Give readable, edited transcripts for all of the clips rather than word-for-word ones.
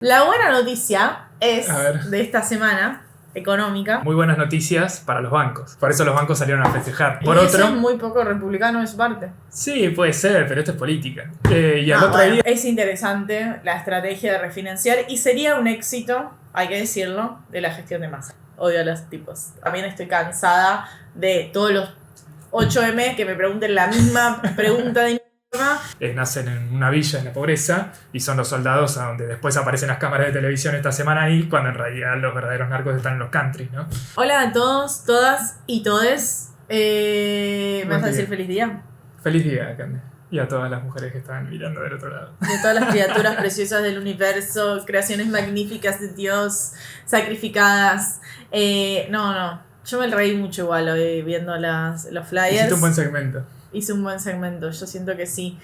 La buena noticia es, A ver. de esta semana, económica. Muy buenas noticias para los bancos. Por eso los bancos salieron a festejar. Por Y otro, eso es muy poco republicano de su parte. sí, puede ser, pero esto es política. Y al otro Bueno, día, es interesante la estrategia de refinanciar y sería un éxito, hay que decirlo, de la gestión de Massa. Odio a los tipos. También estoy cansada de todos los 8M que me pregunten la misma pregunta de mierda. nacen en una villa en la pobreza y son los soldados a donde después aparecen las cámaras de televisión esta semana ahí, cuando en realidad los verdaderos narcos están en los countries, ¿no? Hola a todos, todas y todes. ¿Me vas a decir feliz día? Feliz día, Candy. Y a todas las mujeres que están mirando del otro lado. De todas las criaturas preciosas del universo, creaciones magníficas de Dios, sacrificadas. No, yo me reí mucho igual hoy viendo los flyers. Hiciste un buen segmento. Hice un buen segmento, yo siento que sí.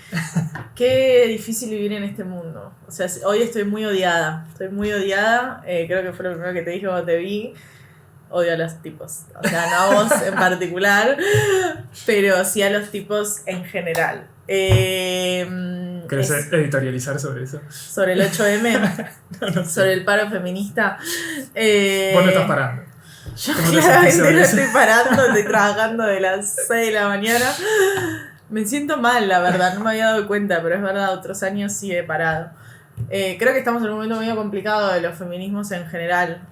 Qué difícil vivir en este mundo. O sea, hoy estoy muy odiada. Creo que fue lo primero que te dije cuando te vi. Odio a los tipos. O sea, no a vos en particular, pero sí a los tipos en general. ¿Querés editorializar sobre eso? Sobre el 8M, No sé. sobre el paro feminista. Vos no estás parando. Yo ¿Cómo te claramente sentís sobre no eso? estoy parando, estoy trabajando de las 6 de la mañana. Me siento mal, la verdad, no me había dado cuenta, pero es verdad, otros años sí he parado. Creo que estamos en un momento medio complicado de los feminismos en general.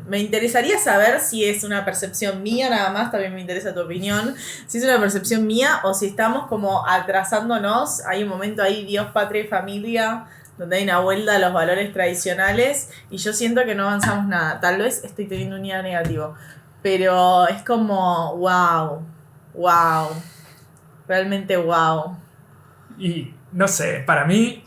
Me interesaría saber si es una percepción mía nada más, también me interesa tu opinión, si es una percepción mía o si estamos como atrasándonos. Hay un momento ahí, Dios, patria y familia, donde hay una vuelta a los valores tradicionales y yo siento que no avanzamos nada. Tal vez estoy teniendo un día negativo, pero es como wow, realmente wow. Y no sé, para mí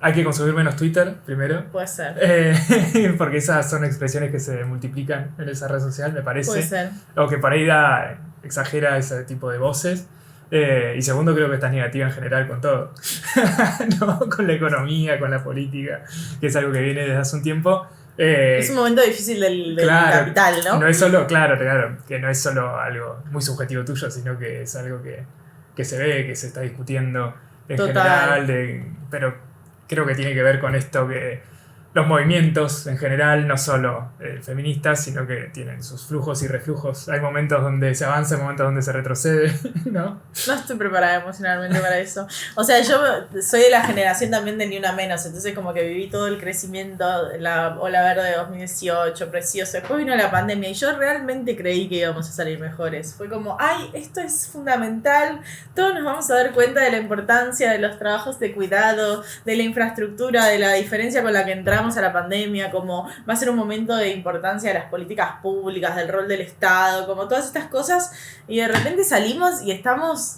hay que consumir menos Twitter primero. Puede ser. Porque esas son expresiones que se multiplican en esa red social, me parece. Puede ser. O que por ahí exagera ese tipo de voces. Y segundo, creo que estás negativa en general con todo. ¿No? Con la economía, con la política, que es algo que viene desde hace un tiempo. Es un momento difícil del claro, capital, ¿no? No es solo, claro, que no es solo algo muy subjetivo tuyo, sino que es algo que se ve, que se está discutiendo en Total. general, pero creo que tiene que ver con esto que los movimientos en general, no solo feministas, sino que tienen sus flujos y reflujos. Hay momentos donde se avanza, hay momentos donde se retrocede, ¿no? No estoy preparada emocionalmente para eso. O sea, yo soy de la generación también de Ni Una Menos, entonces como que viví todo el crecimiento, la ola verde de 2018, precioso. Después vino la pandemia y yo realmente creí que íbamos a salir mejores. Fue como, ay, esto es fundamental, todos nos vamos a dar cuenta de la importancia de los trabajos de cuidado, de la infraestructura, de la diferencia con la que entramos a la pandemia, como va a ser un momento de importancia de las políticas públicas, del rol del Estado, como todas estas cosas, y de repente salimos y estamos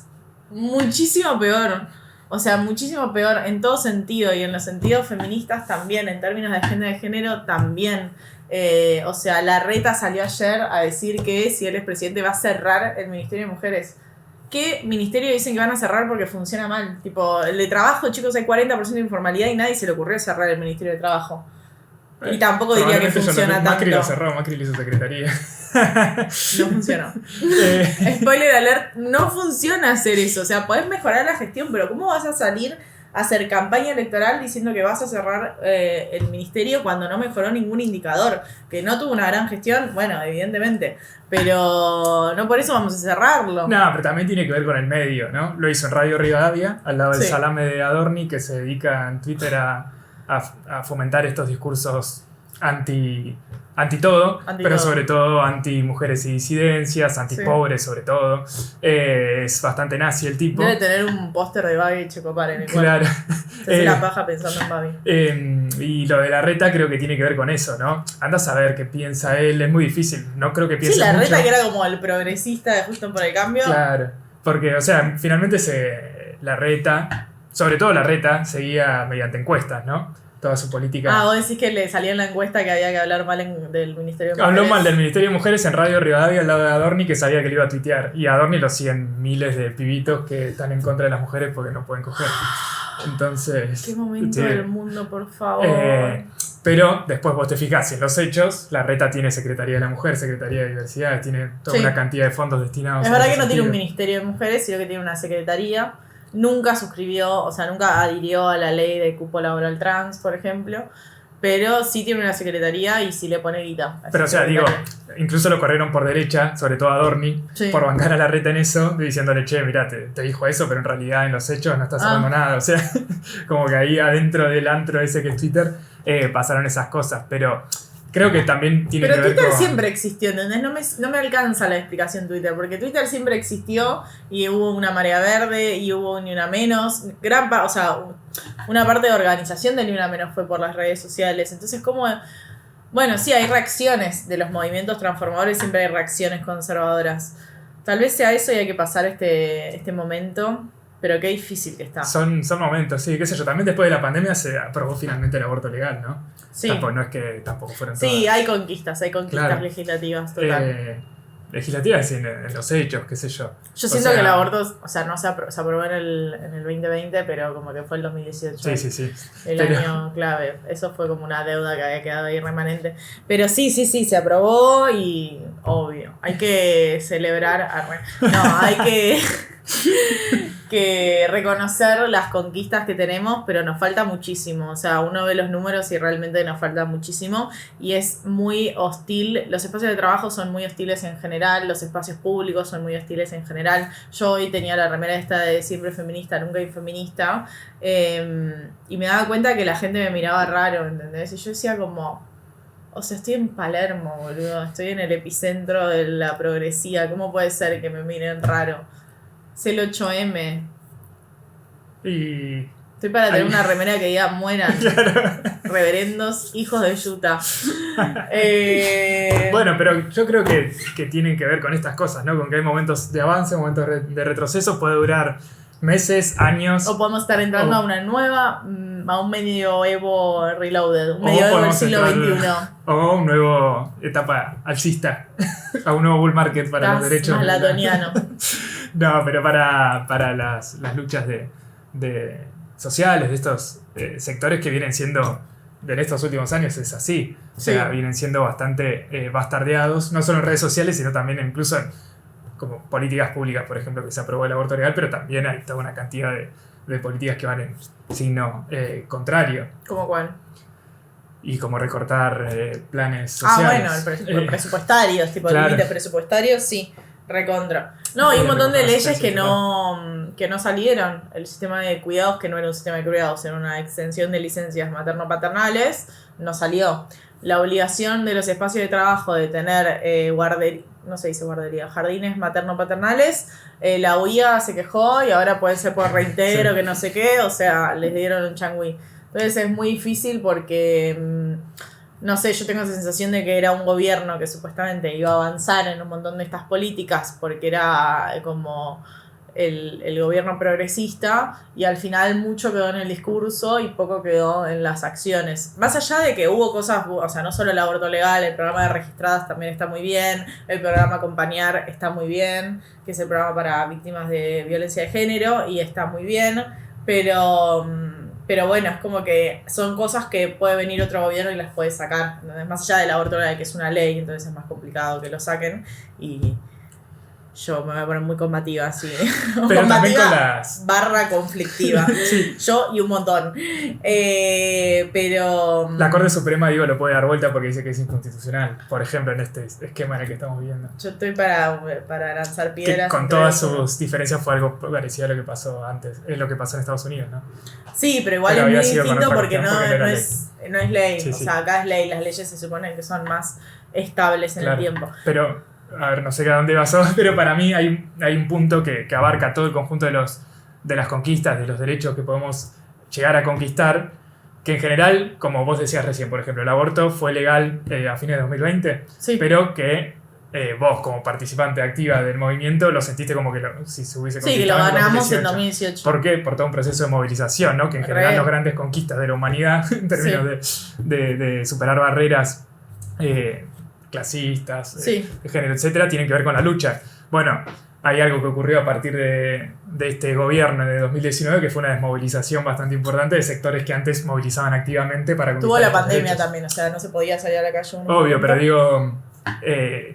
muchísimo peor. O sea, muchísimo peor en todo sentido, y en los sentidos feministas también, en términos de agenda de género también. O sea, Larreta salió ayer a decir que si él es presidente va a cerrar el Ministerio de Mujeres. ¿Qué ministerio dicen que van a cerrar porque funciona mal? Tipo, el de trabajo, chicos, hay 40% de informalidad y nadie se le ocurrió cerrar el Ministerio de Trabajo. Y tampoco diría que funciona tanto. Macri lo cerró, Macri le hizo secretaría. No funcionó. Spoiler alert, no funciona hacer eso. O sea, podés mejorar la gestión, pero ¿cómo vas a salir a hacer campaña electoral diciendo que vas a cerrar el ministerio cuando no mejoró ningún indicador? Que no tuvo una gran gestión, bueno, evidentemente, pero no por eso vamos a cerrarlo. No, pero también tiene que ver con el medio, ¿no? Lo hizo en Radio Rivadavia, al lado del Sí. salame de Adorni, que se dedica en Twitter a fomentar estos discursos anti todo, pero todo. sobre todo anti mujeres y disidencias, anti pobres sobre todo. Es bastante nazi el tipo. Debe tener un póster de Babi y Checopar en el cual Claro. se hace la paja pensando en Babi. Y lo de Larreta creo que tiene que ver con eso, ¿no? Anda a saber qué piensa él, es muy difícil. No creo que piense Sí, Larreta mucho. que era como el progresista de Justo por el Cambio. Claro, porque, o sea, finalmente Larreta, sobre todo Larreta, seguía mediante encuestas, ¿no? Toda su política. Ah, vos decís que le salía en la encuesta que había que hablar mal del Ministerio de Mujeres. Habló mal del Ministerio de Mujeres en Radio Rivadavia al lado de Adorni, que sabía que le iba a tuitear. Y a Adorni lo siguen miles de pibitos que están en contra de las mujeres porque no pueden coger. Entonces. Qué momento sí. del mundo, por favor. Pero después vos te fijás en los hechos, Larreta tiene Secretaría de la Mujer, Secretaría de Diversidad, tiene toda Sí. una cantidad de fondos destinados. Es a verdad ese que no tiene un sentido. Ministerio de Mujeres, sino que tiene una secretaría. nunca suscribió, o sea, nunca adhirió a la ley de cupo laboral trans, por ejemplo, pero sí tiene una secretaría y sí le pone guita. Pero o sea, digo, incluso lo corrieron por derecha, sobre todo a Dorni, Sí. por bancar a Larreta en eso, diciéndole, che, mirá, te dijo eso, pero en realidad en los hechos no estás haciendo nada. O sea, como que ahí adentro del antro ese que es Twitter, pasaron esas cosas. Pero creo que también tiene Pero que ver Twitter con... siempre existió, ¿entendés? No me alcanza la explicación Twitter, porque Twitter siempre existió y hubo una marea verde y hubo Ni Una Menos. O sea, una parte de organización de Ni Una Menos fue por las redes sociales. Entonces, como... Bueno, sí, hay reacciones de los movimientos transformadores, siempre hay reacciones conservadoras. Tal vez sea eso y hay que pasar este momento, pero qué difícil que está. Son momentos, sí, qué sé yo. También después de la pandemia se aprobó finalmente el aborto legal, ¿no? Sí. No es que tampoco fueron todas. Sí, hay conquistas Claro. legislativas, total. Legislativas en los hechos, qué sé yo. Yo siento que el aborto, o sea, no se aprobó en el 2020, pero como que fue el 2018. Sí. El año clave. Eso fue como una deuda que había quedado ahí remanente. Pero sí, se aprobó y obvio. Hay que celebrar. Hay que reconocer las conquistas que tenemos, pero nos falta muchísimo. O sea, uno ve los números y realmente nos falta muchísimo. Y es muy hostil. Los espacios de trabajo son muy hostiles en general. Los espacios públicos son muy hostiles en general. Yo hoy tenía la remera esta de siempre feminista, nunca infeminista. Y me daba cuenta que la gente me miraba raro, ¿entendés? Y yo decía como... O sea, estoy en Palermo, boludo. Estoy en el epicentro de la progresía. ¿Cómo puede ser que me miren raro? Es el 8M. Y... Estoy para tener una remera que diga mueran. Claro. Reverendos hijos de Utah. Bueno, pero yo creo que tienen que ver con estas cosas, ¿no? Con que hay momentos de avance, momentos de retroceso, puede durar meses, años. O podemos estar entrando a una nueva, a un medioevo reloaded, un medioevo del siglo XXI. O un nuevo etapa alcista, a un nuevo bull market para los derechos. Más latoniano. No, pero para las luchas de sociales, de estos sectores que vienen siendo, de estos últimos años, es así. O sea, vienen siendo bastante bastardeados, no solo en redes sociales, sino también incluso en como políticas públicas, por ejemplo, que se aprobó el aborto legal, pero también hay toda una cantidad de políticas que van en signo contrario. ¿Cómo cuál? Y como recortar planes sociales. Bueno, presupuestarios, tipo claro. límites presupuestarios, sí, recontra. No, hay un montón de leyes que no salieron. El sistema de cuidados, que no era un sistema de cuidados, era una extensión de licencias materno-paternales, no salió. La obligación de los espacios de trabajo de tener no se dice guardería, jardines materno-paternales, la UIA se quejó y ahora puede ser por reintegro, que no sé qué, o sea, les dieron un changüí. Entonces es muy difícil porque, no sé, yo tengo la sensación de que era un gobierno que supuestamente iba a avanzar en un montón de estas políticas porque era como el gobierno progresista y al final mucho quedó en el discurso y poco quedó en las acciones. Más allá de que hubo cosas, o sea, no solo el aborto legal, el programa de registradas también está muy bien, el programa Acompañar está muy bien, que es el programa para víctimas de violencia de género y está muy bien, pero bueno, es como que son cosas que puede venir otro gobierno y las puede sacar. ¿Entendés? Más allá del aborto legal, que es una ley, entonces es más complicado que lo saquen y... Yo me voy a poner muy combativa, así. Pero combativa también con las... barra conflictiva. Sí. Yo y un montón. Pero... La Corte Suprema, digo, lo puede dar vuelta porque dice que es inconstitucional. Por ejemplo, en este esquema en el que estamos viviendo. Yo estoy para lanzar piedras. Que con todas sus diferencias fue algo parecido a lo que pasó antes. Es lo que pasó en Estados Unidos, ¿no? Sí, pero igual pero es muy distinto porque no es ley. Sí, o sea, acá es ley. Las leyes se suponen que son más estables en el tiempo. Pero... A ver, no sé a dónde pasó, pero para mí hay un punto que abarca todo el conjunto de las conquistas, de los derechos que podemos llegar a conquistar, que en general, como vos decías recién, por ejemplo, el aborto fue legal a fines de 2020, pero que vos, como participante activa del movimiento, lo sentiste como que si se hubiese conquistado. Sí, que lo ganamos en 2018. ¿Por qué? Por todo un proceso de movilización, ¿no? Que en general las grandes conquistas de la humanidad, en términos de superar barreras clasistas, de género, etcétera, tienen que ver con la lucha. Bueno, hay algo que ocurrió a partir de este gobierno de 2019, que fue una desmovilización bastante importante de sectores que antes movilizaban activamente para conquistar. Tuvo la pandemia también, o sea, no se podía salir a la calle. Obvio, pero digo,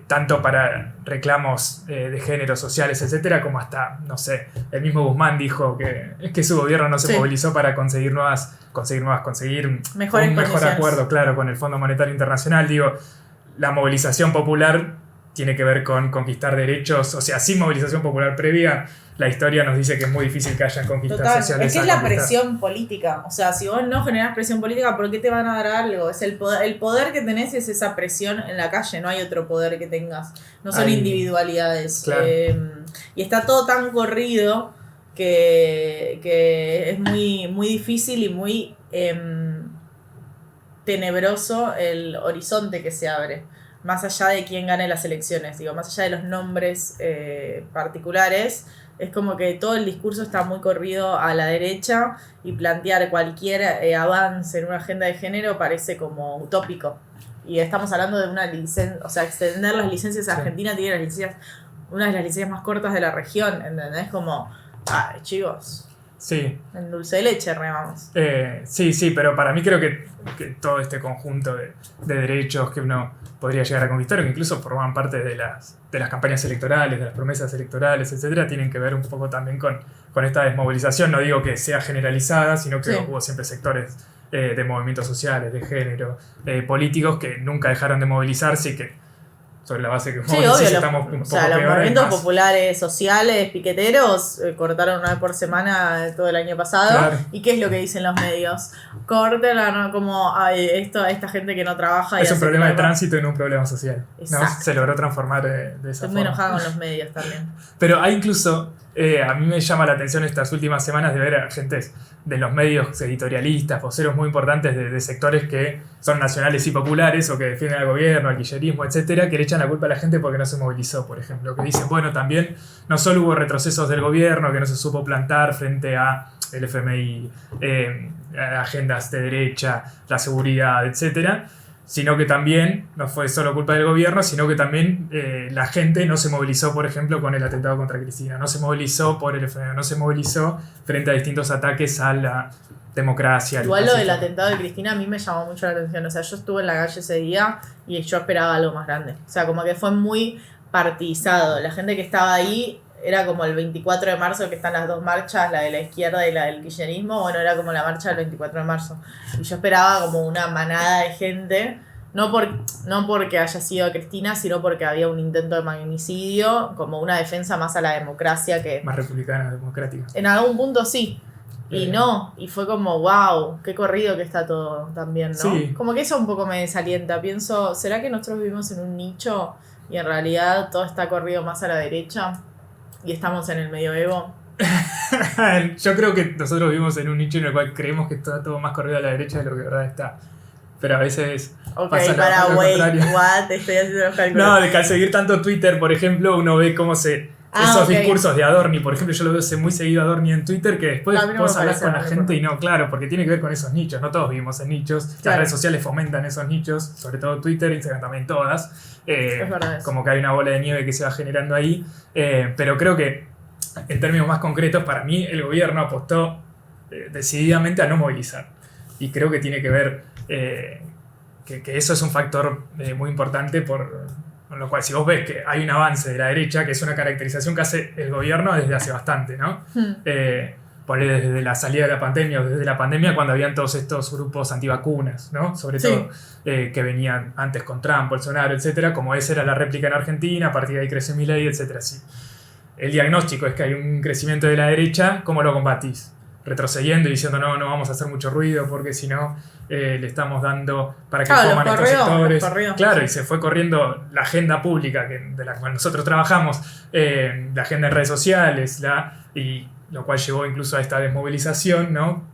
tanto para reclamos de género, sociales, etcétera, como hasta, no sé, el mismo Guzmán dijo que su gobierno no se movilizó para conseguir mejores un mejor condiciones. acuerdo, claro, con el Fondo Monetario Internacional. Digo, la movilización popular tiene que ver con conquistar derechos, o sea, sin movilización popular previa, la historia nos dice que es muy difícil que hayan conquistas sociales. Es que es la presión política. O sea, si vos no generás presión política, ¿por qué te van a dar algo? Es el poder que tenés es esa presión en la calle, no hay otro poder que tengas. No son individualidades. Claro. Y está todo tan corrido que es muy, muy difícil y muy tenebroso el horizonte que se abre. Más allá de quién gane las elecciones, digo, más allá de los nombres particulares, es como que todo el discurso está muy corrido a la derecha y plantear cualquier avance en una agenda de género parece como utópico. Y estamos hablando de una licencia, o sea, extender las licencias a Argentina tiene una de las licencias más cortas de la región, ¿entendés? Como, chicos. Sí. En dulce de leche, vamos. Sí, pero para mí creo que todo este conjunto de derechos que uno podría llegar a conquistar, o que incluso forman parte de las campañas electorales, de las promesas electorales, etcétera, tienen que ver un poco también con esta desmovilización. No digo que sea generalizada, sino que hubo siempre sectores de movimientos sociales, de género, políticos que nunca dejaron de movilizarse y que sobre la base que obvio, estamos un poco los movimientos más populares, sociales, piqueteros, cortaron una vez por semana todo el año pasado. Claro. ¿Y qué es lo que dicen los medios? Cortan como esta gente que no trabaja. Es un problema de tránsito y no un problema social, ¿no? Se logró transformar de esa forma. Estoy muy enojada con los medios también. Pero hay incluso, a mí me llama la atención estas últimas semanas de ver a gente de los medios editorialistas, voceros muy importantes de sectores que son nacionales y populares o que defienden al gobierno, al kirchnerismo, etcétera, que le echan la culpa a la gente porque no se movilizó, por ejemplo. Que dicen, bueno, también no solo hubo retrocesos del gobierno, que no se supo plantar frente a el FMI, agendas de derecha, la seguridad, etcétera, sino que también no fue solo culpa del gobierno, sino que también la gente no se movilizó, por ejemplo, con el atentado contra Cristina, no se movilizó por el FMI, no se movilizó frente a distintos ataques a la democracia. Igual lo del atentado de Cristina a mí me llamó mucho la atención, o sea, yo estuve en la calle ese día y yo esperaba algo más grande, o sea, como que fue muy partidizado, la gente que estaba ahí era como el 24 de marzo que están las dos marchas, la de la izquierda y la del kirchnerismo, bueno, era como la marcha del 24 de marzo. Y yo esperaba como una manada de gente, no porque haya sido Cristina, sino porque había un intento de magnicidio, como una defensa más a la democracia que... Más republicana, democrática. En algún punto sí. Y fue como, wow, qué corrido que está todo también, ¿no? Sí. Como que eso un poco me desalienta. Pienso, ¿será que nosotros vivimos en un nicho y en realidad todo está corrido más a la derecha? Y estamos en el medioevo. Yo creo que nosotros vivimos en un nicho en el cual creemos que está todo más corrido a la derecha de lo que de verdad está. Pero a veces pasa lo contrario. What? Estoy haciendo los cálculos. No, de seguir tanto Twitter, por ejemplo, uno ve cómo esos discursos de Adorni, por ejemplo, yo lo veo muy seguido a Adorni en Twitter, que después vos hablas con la gente y no, claro, porque tiene que ver con esos nichos, no todos vivimos en nichos, claro. Las redes sociales fomentan esos nichos, sobre todo Twitter, Instagram también todas, como que hay una bola de nieve que se va generando ahí, pero creo que en términos más concretos, para mí el gobierno apostó decididamente a no movilizar, y creo que tiene que ver, que eso es un factor muy importante con lo cual, si vos ves que hay un avance de la derecha, que es una caracterización que hace el gobierno desde hace bastante, ¿no? Ponle desde la salida de la pandemia o desde la pandemia cuando habían todos estos grupos antivacunas, ¿no? Sobre todo que venían antes con Trump, Bolsonaro, etcétera, como esa era la réplica en Argentina, a partir de ahí creció Milei, etcétera. Sí. El diagnóstico es que hay un crecimiento de la derecha, ¿cómo lo combatís? Retrocediendo y diciendo no vamos a hacer mucho ruido porque si no le estamos dando para que coman estos sectores. Claro, y se fue corriendo la agenda pública de la cual nosotros trabajamos, la agenda en redes sociales, y lo cual llevó incluso a esta desmovilización, ¿no?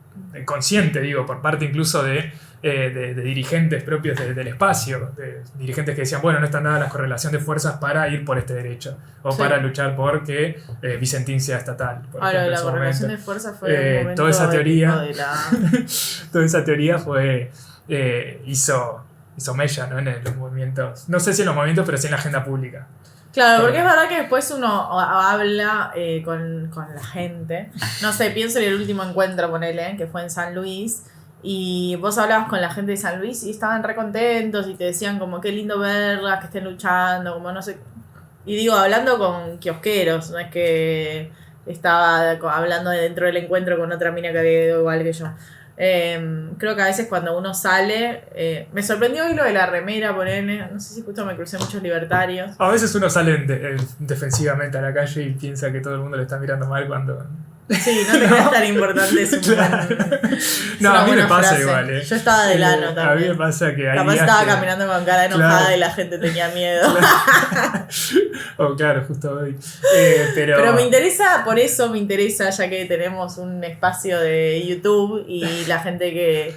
Consciente, digo, por parte incluso de dirigentes propios del espacio, de dirigentes que decían, bueno, no están dadas las correlaciones de fuerzas para ir por este derecho o para luchar por que Vicentín sea estatal. Ahora, la correlación de fuerzas fue un momento toda esa teoría, toda esa teoría fue hizo mella, ¿no? En los movimientos, no sé si en los movimientos, pero sí en la agenda pública. Claro, porque es verdad que después uno habla con la gente. No sé, pienso en el último encuentro, ponele, que fue en San Luis. Y vos hablabas con la gente de San Luis y estaban re contentos y te decían como qué lindo verlas, que estén luchando, como no sé. Y digo, hablando con kiosqueros, no es que estaba hablando de dentro del encuentro con otra mina que había ido igual que yo. Creo que a veces cuando uno sale, me sorprendió hoy lo de la remera, ponele, no sé si justo me crucé muchos libertarios. A veces uno sale defensivamente a la calle y piensa que todo el mundo le está mirando mal cuando... Sí, no te creas tan importante es un Claro. es No, una a mí me buena pasa frase. igual, Yo estaba de lano también. A mí me pasa que hay Capaz días estaba que... caminando con cara enojada Claro. y la gente tenía miedo. Oh, claro, justo hoy. Pero me interesa, por eso me interesa, ya que tenemos un espacio de YouTube y la gente que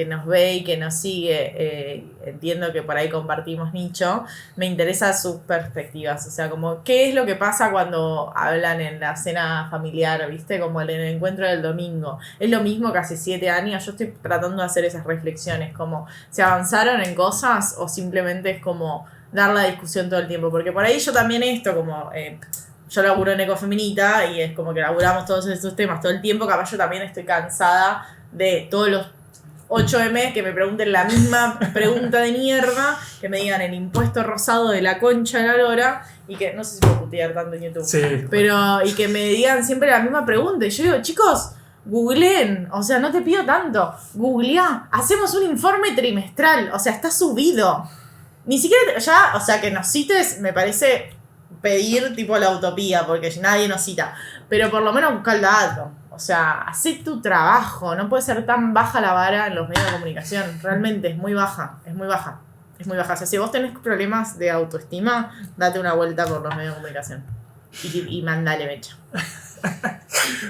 nos ve y que nos sigue, entiendo que por ahí compartimos nicho, me interesa sus perspectivas, o sea, como qué es lo que pasa cuando hablan en la cena familiar, ¿viste? Como en el encuentro del domingo. Es lo mismo que hace 7 años, yo estoy tratando de hacer esas reflexiones, como ¿se avanzaron en cosas o simplemente es como dar la discusión todo el tiempo? Porque por ahí yo también como... yo laburo en Ecofeminita y es como que laburamos todos estos temas todo el tiempo, capaz yo también estoy cansada de todos los 8M que me pregunten la misma pregunta de mierda, que me digan el impuesto rosado de la concha de la lora, y que no sé si puedo putear tanto en YouTube, Sí. pero y que me digan siempre la misma pregunta, y yo digo, chicos, googleen, o sea, no te pido tanto, googleá, hacemos un informe trimestral, o sea, está subido, ni siquiera ya, o sea, que nos cites me parece pedir tipo la utopía, porque nadie nos cita, pero por lo menos buscar el dato. O sea, hacé tu trabajo. No puede ser tan baja la vara en los medios de comunicación. Realmente es muy baja. Es muy baja. Es muy baja. O sea, si vos tenés problemas de autoestima, date una vuelta por los medios de comunicación. Y mandale mecha.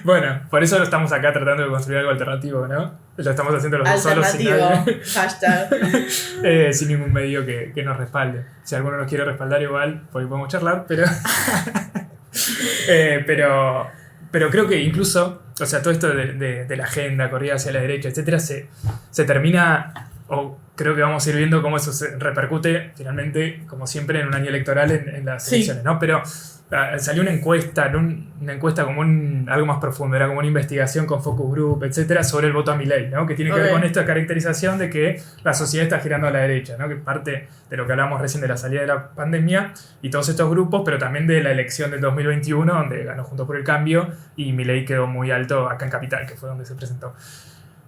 Bueno, por eso estamos acá tratando de construir algo alternativo, ¿no? Lo estamos haciendo los dos solos sin nadie. Hashtag. Sin ningún medio que nos respalde. Si alguno nos quiere respaldar igual, por ahí podemos charlar, pero... pero creo que incluso, o sea, todo esto de la agenda, corrida hacia la derecha, etcétera, se termina, o creo que vamos a ir viendo cómo eso se repercute finalmente, como siempre, en un año electoral en las elecciones, ¿no? Pero salió una encuesta como algo más profundo, era como una investigación con focus group, etcétera, sobre el voto a Milei, ¿no? Que tiene que ver con esta caracterización de que la sociedad está girando a la derecha, ¿no? Que parte de lo que hablábamos recién de la salida de la pandemia y todos estos grupos, pero también de la elección del 2021, donde ganó Juntos por el Cambio y Milei quedó muy alto acá en Capital, que fue donde se presentó.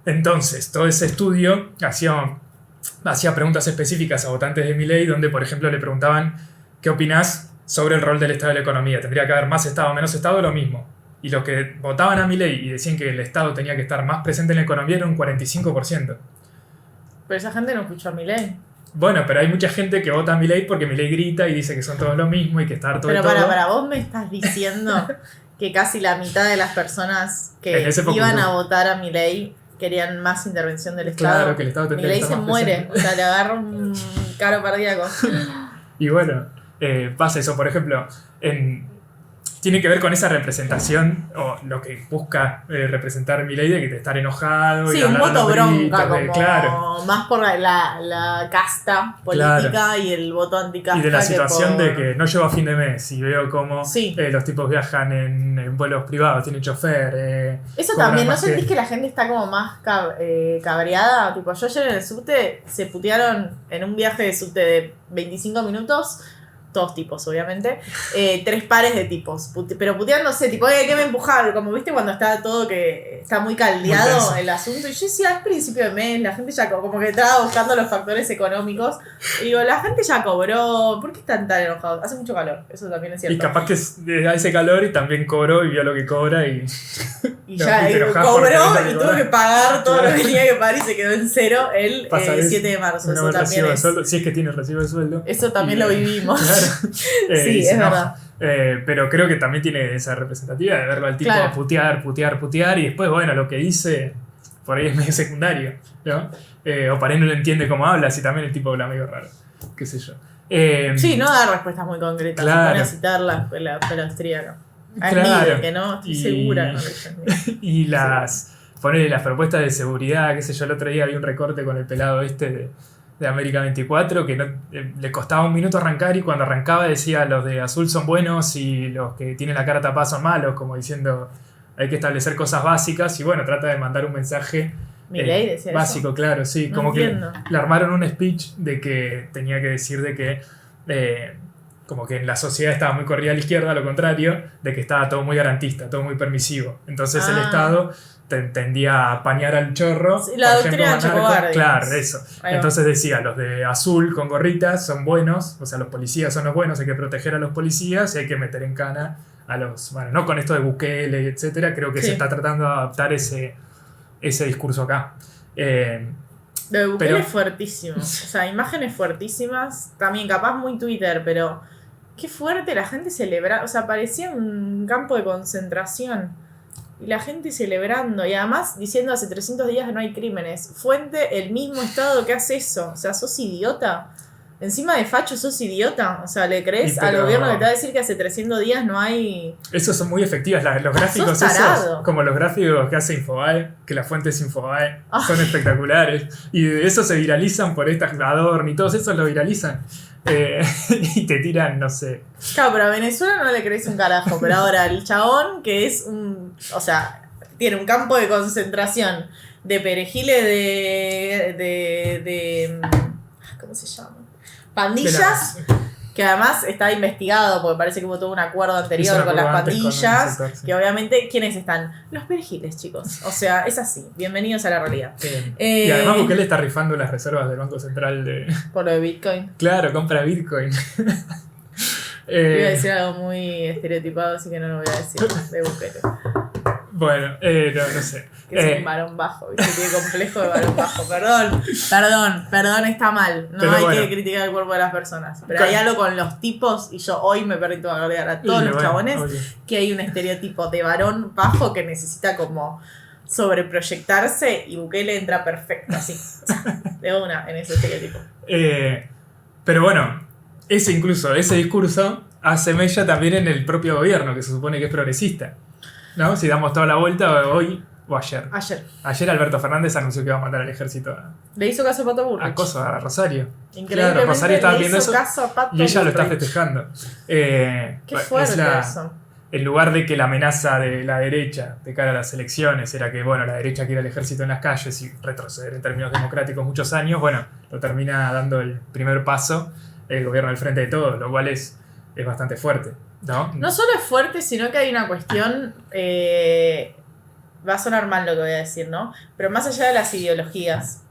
Entonces, todo ese estudio hacía preguntas específicas a votantes de Milei, donde, por ejemplo, le preguntaban ¿qué opinás sobre el rol del Estado de la economía? ¿Tendría que haber más Estado o menos Estado? Lo mismo. Y los que votaban a Milei y decían que el Estado tenía que estar más presente en la economía era un 45%. Pero esa gente no escuchó a Milei. Bueno, pero hay mucha gente que vota a Milei porque Milei grita y dice que son todos lo mismo y que está harto de todo. Pero para vos me estás diciendo que casi la mitad de las personas que iban a votar a Milei querían más intervención del Estado. Claro, que el Estado tendría que estar más presente. Milei se muere, o sea, le agarra un caro cardíaco. Y bueno, pasa eso, por ejemplo, tiene que ver con esa representación, o lo que busca representar Milei, de estar enojado. Sí, y un voto bronca, como claro. más por la casta política, claro. Y el voto anticasta. Y de la situación de que no llego a fin de mes y veo cómo los tipos viajan en vuelos privados, tienen chofer. Eso también, ¿no sentís que la gente está como más cabreada? Tipo, yo ayer en el subte se putearon en un viaje de subte de 25 minutos. Todos tipos, obviamente. 3 pares de tipos. Pero puteándose, tipo, ¿qué me empujaron? Como viste cuando está todo que está muy caldeado el asunto. Y yo decía, es principio de mes, la gente ya como que estaba buscando los factores económicos. Y digo, la gente ya cobró. ¿Por qué están tan enojados? Hace mucho calor, eso también es cierto. Y capaz que hace calor y también cobró y vio lo que cobra y ya cobró y tuvo que pagar todo lo que tenía que pagar y se quedó en cero el 7 de marzo. Eso también es. Sueldo, si es que tiene recibo de sueldo. Eso también lo vivimos. Claro. Sí, es verdad. Pero creo que también tiene esa representativa de verlo al tipo putear y después, bueno, lo que dice por ahí es medio secundario, ¿no? O para él no lo entiende cómo habla, si también el tipo habla medio raro, qué sé yo. Sí, no da respuestas muy concretas, claro. Se pone a citar la austríaca. Claro. Que no, estoy segura. No, y las propuestas de seguridad, qué sé yo, el otro día vi un recorte con el pelado de América 24, que le costaba 1 minuto arrancar y cuando arrancaba decía los de azul son buenos y los que tienen la cara tapada son malos, como diciendo hay que establecer cosas básicas y bueno, trata de mandar un mensaje Milei decía básico, eso. claro, sí. No Como entiendo. que le armaron un speech de que tenía que decir de que como que en la sociedad estaba muy corrida a la izquierda, a lo contrario, de que estaba todo muy garantista, todo muy permisivo. Entonces el Estado tendía a apañar al chorro. Sí, la doctrina Chocobar. Claro, eso. Entonces decía, los de azul con gorritas son buenos, o sea, los policías son los buenos, hay que proteger a los policías y hay que meter en cana a los... Bueno, no con esto de Bukele, etcétera, creo que se está tratando de adaptar ese discurso acá. Lo de Bukele es fuertísimo. O sea, imágenes fuertísimas. También capaz muy Twitter, pero qué fuerte la gente celebra. O sea, parecía un campo de concentración. Y la gente celebrando. Y además diciendo hace 300 días que no hay crímenes. Fuente, el mismo Estado que hace eso. O sea, sos idiota. Encima de facho sos idiota. O sea, ¿le crees al gobierno que te va a decir que hace 300 días no hay...? Esos son muy efectivas. Los gráficos esos, como los gráficos que hace Infobae, que la fuente es Infobae, son espectaculares. Y de eso se viralizan por estas Adorn y todos esos lo viralizan. Y te tiran, no sé. Claro, pero a Venezuela no le crees un carajo. Pero ahora el chabón, que es un... O sea, tiene un campo de concentración de perejiles de ¿cómo se llama? Pandillas, que además está investigado porque parece que hubo todo un acuerdo anterior con las pandillas, que obviamente, ¿quiénes están? Los perejiles, chicos. O sea, es así. Bienvenidos a la realidad. Y además Bukele está rifando las reservas del Banco Central de... Por lo de Bitcoin. Claro, compra Bitcoin. Iba a decir algo muy estereotipado, así que no lo voy a decir de Bukele. Bueno, no sé. Que es un varón bajo, ¿viste? Tiene complejo de varón bajo. Perdón, está mal. No hay que criticar el cuerpo de las personas. Pero hay algo con los tipos, y yo hoy me permito agregar a todos los chabones, que hay un estereotipo de varón bajo que necesita como sobreproyectarse y Bukele entra perfecto, así. De una, en ese estereotipo. Pero bueno, ese discurso hace mella también en el propio gobierno, que se supone que es progresista. ¿No? Si damos toda la vuelta, hoy o ayer. Ayer Alberto Fernández anunció que iba a mandar al ejército le hizo caso a Pato Bullrich. A Rosario. Increíblemente claro, Rosario estaba viendo eso caso a Pato y ella Bullrich. lo está festejando. Qué fuerte eso. En lugar de que la amenaza de la derecha de cara a las elecciones era que la derecha quiere el ejército en las calles y retroceder en términos democráticos muchos años, lo termina dando el primer paso el gobierno del Frente de Todos, lo cual es bastante fuerte. No solo es fuerte, sino que hay una cuestión, va a sonar mal lo que voy a decir, ¿no? Pero más allá de las ideologías,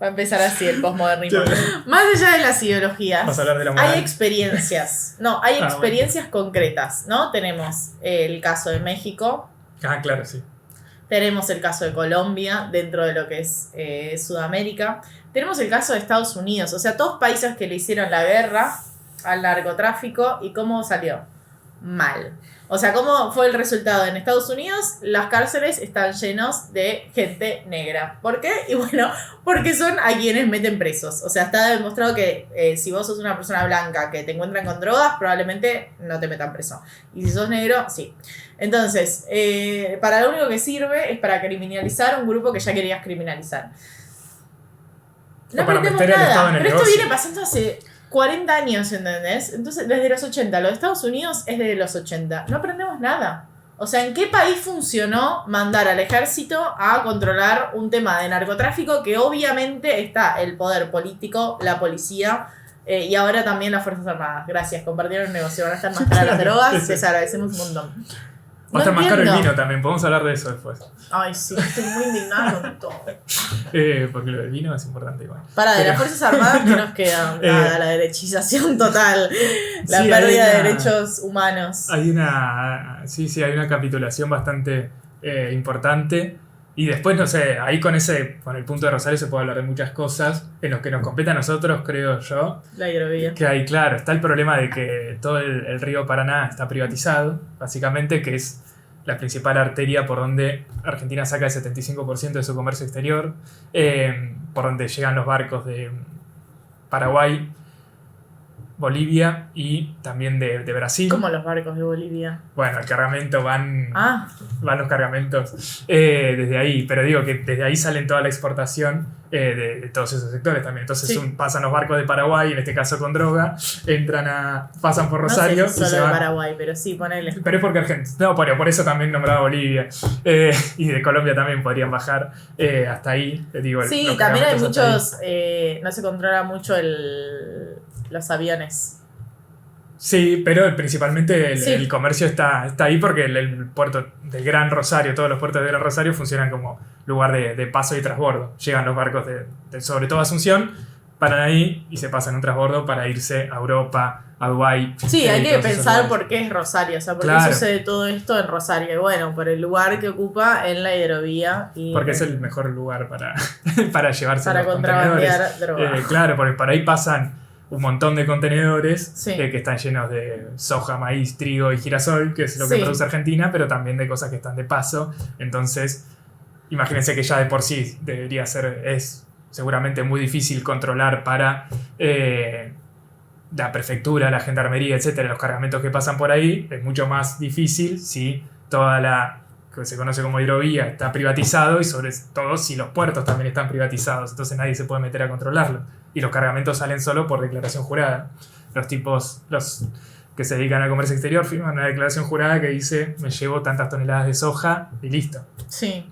va a empezar así el posmodernismo. Más allá de las ideologías, vas a hablar de la moral. Hay experiencias, experiencias concretas, ¿no? Tenemos el caso de México. Claro, sí. Tenemos el caso de Colombia dentro de lo que es Sudamérica. Tenemos el caso de Estados Unidos, o sea, todos países que le hicieron la guerra al narcotráfico y cómo salió mal. O sea, cómo fue el resultado en Estados Unidos. Las cárceles están llenos de gente negra. ¿Por qué? Y bueno, porque son a quienes meten presos. O sea, está demostrado que si vos sos una persona blanca que te encuentran con drogas, probablemente no te metan preso. Y si sos negro, sí. Entonces, para lo único que sirve es para criminalizar un grupo que ya querías criminalizar. No para aprendemos meter el Estado en nada. el Pero negocio. esto viene pasando hace 40 años, ¿entendés? Entonces, desde los 80. Lo de Estados Unidos es desde los 80. No aprendemos nada. O sea, ¿en qué país funcionó mandar al ejército a controlar un tema de narcotráfico que obviamente está el poder político, la policía y ahora también las Fuerzas Armadas? Gracias, compartieron el negocio. Van a estar más caras las drogas, les agradecemos un montón. Va a estar más caro el vino también, podemos hablar de eso después. Ay, sí, estoy muy indignada con todo. Porque lo del vino es importante igual. De las Fuerzas Armadas, ¿qué nos queda? Nada, la derechización total. La sí, pérdida de derechos humanos. Hay una capitulación bastante importante. Y después, no sé, ahí con el punto de Rosario se puede hablar de muchas cosas. En los que nos compete a nosotros, creo yo. La hidrovía. Que ahí, claro, está el problema de que todo el río Paraná está privatizado, básicamente, que es la principal arteria por donde Argentina saca el 75% de su comercio exterior, por donde llegan los barcos de Paraguay. Bolivia y también de Brasil. Como los barcos de Bolivia. Bueno, el cargamento van los cargamentos desde ahí, pero digo que desde ahí salen toda la exportación de todos esos sectores también. Entonces Sí. pasan los barcos de Paraguay, en este caso con droga, pasan por Rosario No sé si y se solo de van. Paraguay, pero sí, ponele. Pero es porque Argentina, no, por eso también nombraba Bolivia, y de Colombia también podrían bajar hasta ahí, digo. Sí, los también hay cargamentos hasta ahí. muchos, no se controla mucho los aviones. Sí, pero principalmente Sí. el comercio está ahí porque el puerto del Gran Rosario, todos los puertos del Gran Rosario funcionan como lugar de paso y transbordo. Llegan los barcos sobre todo Asunción, paran ahí y se pasan un transbordo para irse a Europa, a Dubái. Sí, hay que todos esos pensar lugares. por qué es Rosario, o sea, por qué Claro. sucede todo esto en Rosario. Y bueno, por el lugar que ocupa en la hidrovía y Porque es el mejor lugar para, para llevarse para los contenedores. contrabandear droga. Claro, porque por ahí pasan un montón de contenedores Sí. que están llenos de soja, maíz, trigo y girasol, que es lo que Sí. produce Argentina, pero también de cosas que están de paso. Entonces, imagínense que ya de por sí es seguramente muy difícil controlar para la prefectura, la gendarmería, etcétera, los cargamentos que pasan por ahí. Es mucho más difícil si toda la que se conoce como hidrovía está privatizado y sobre todo si los puertos también están privatizados, entonces nadie se puede meter a controlarlo y los cargamentos salen solo por declaración jurada. Los que se dedican al comercio exterior firman una declaración jurada que dice me llevo tantas toneladas de soja y listo. Sí.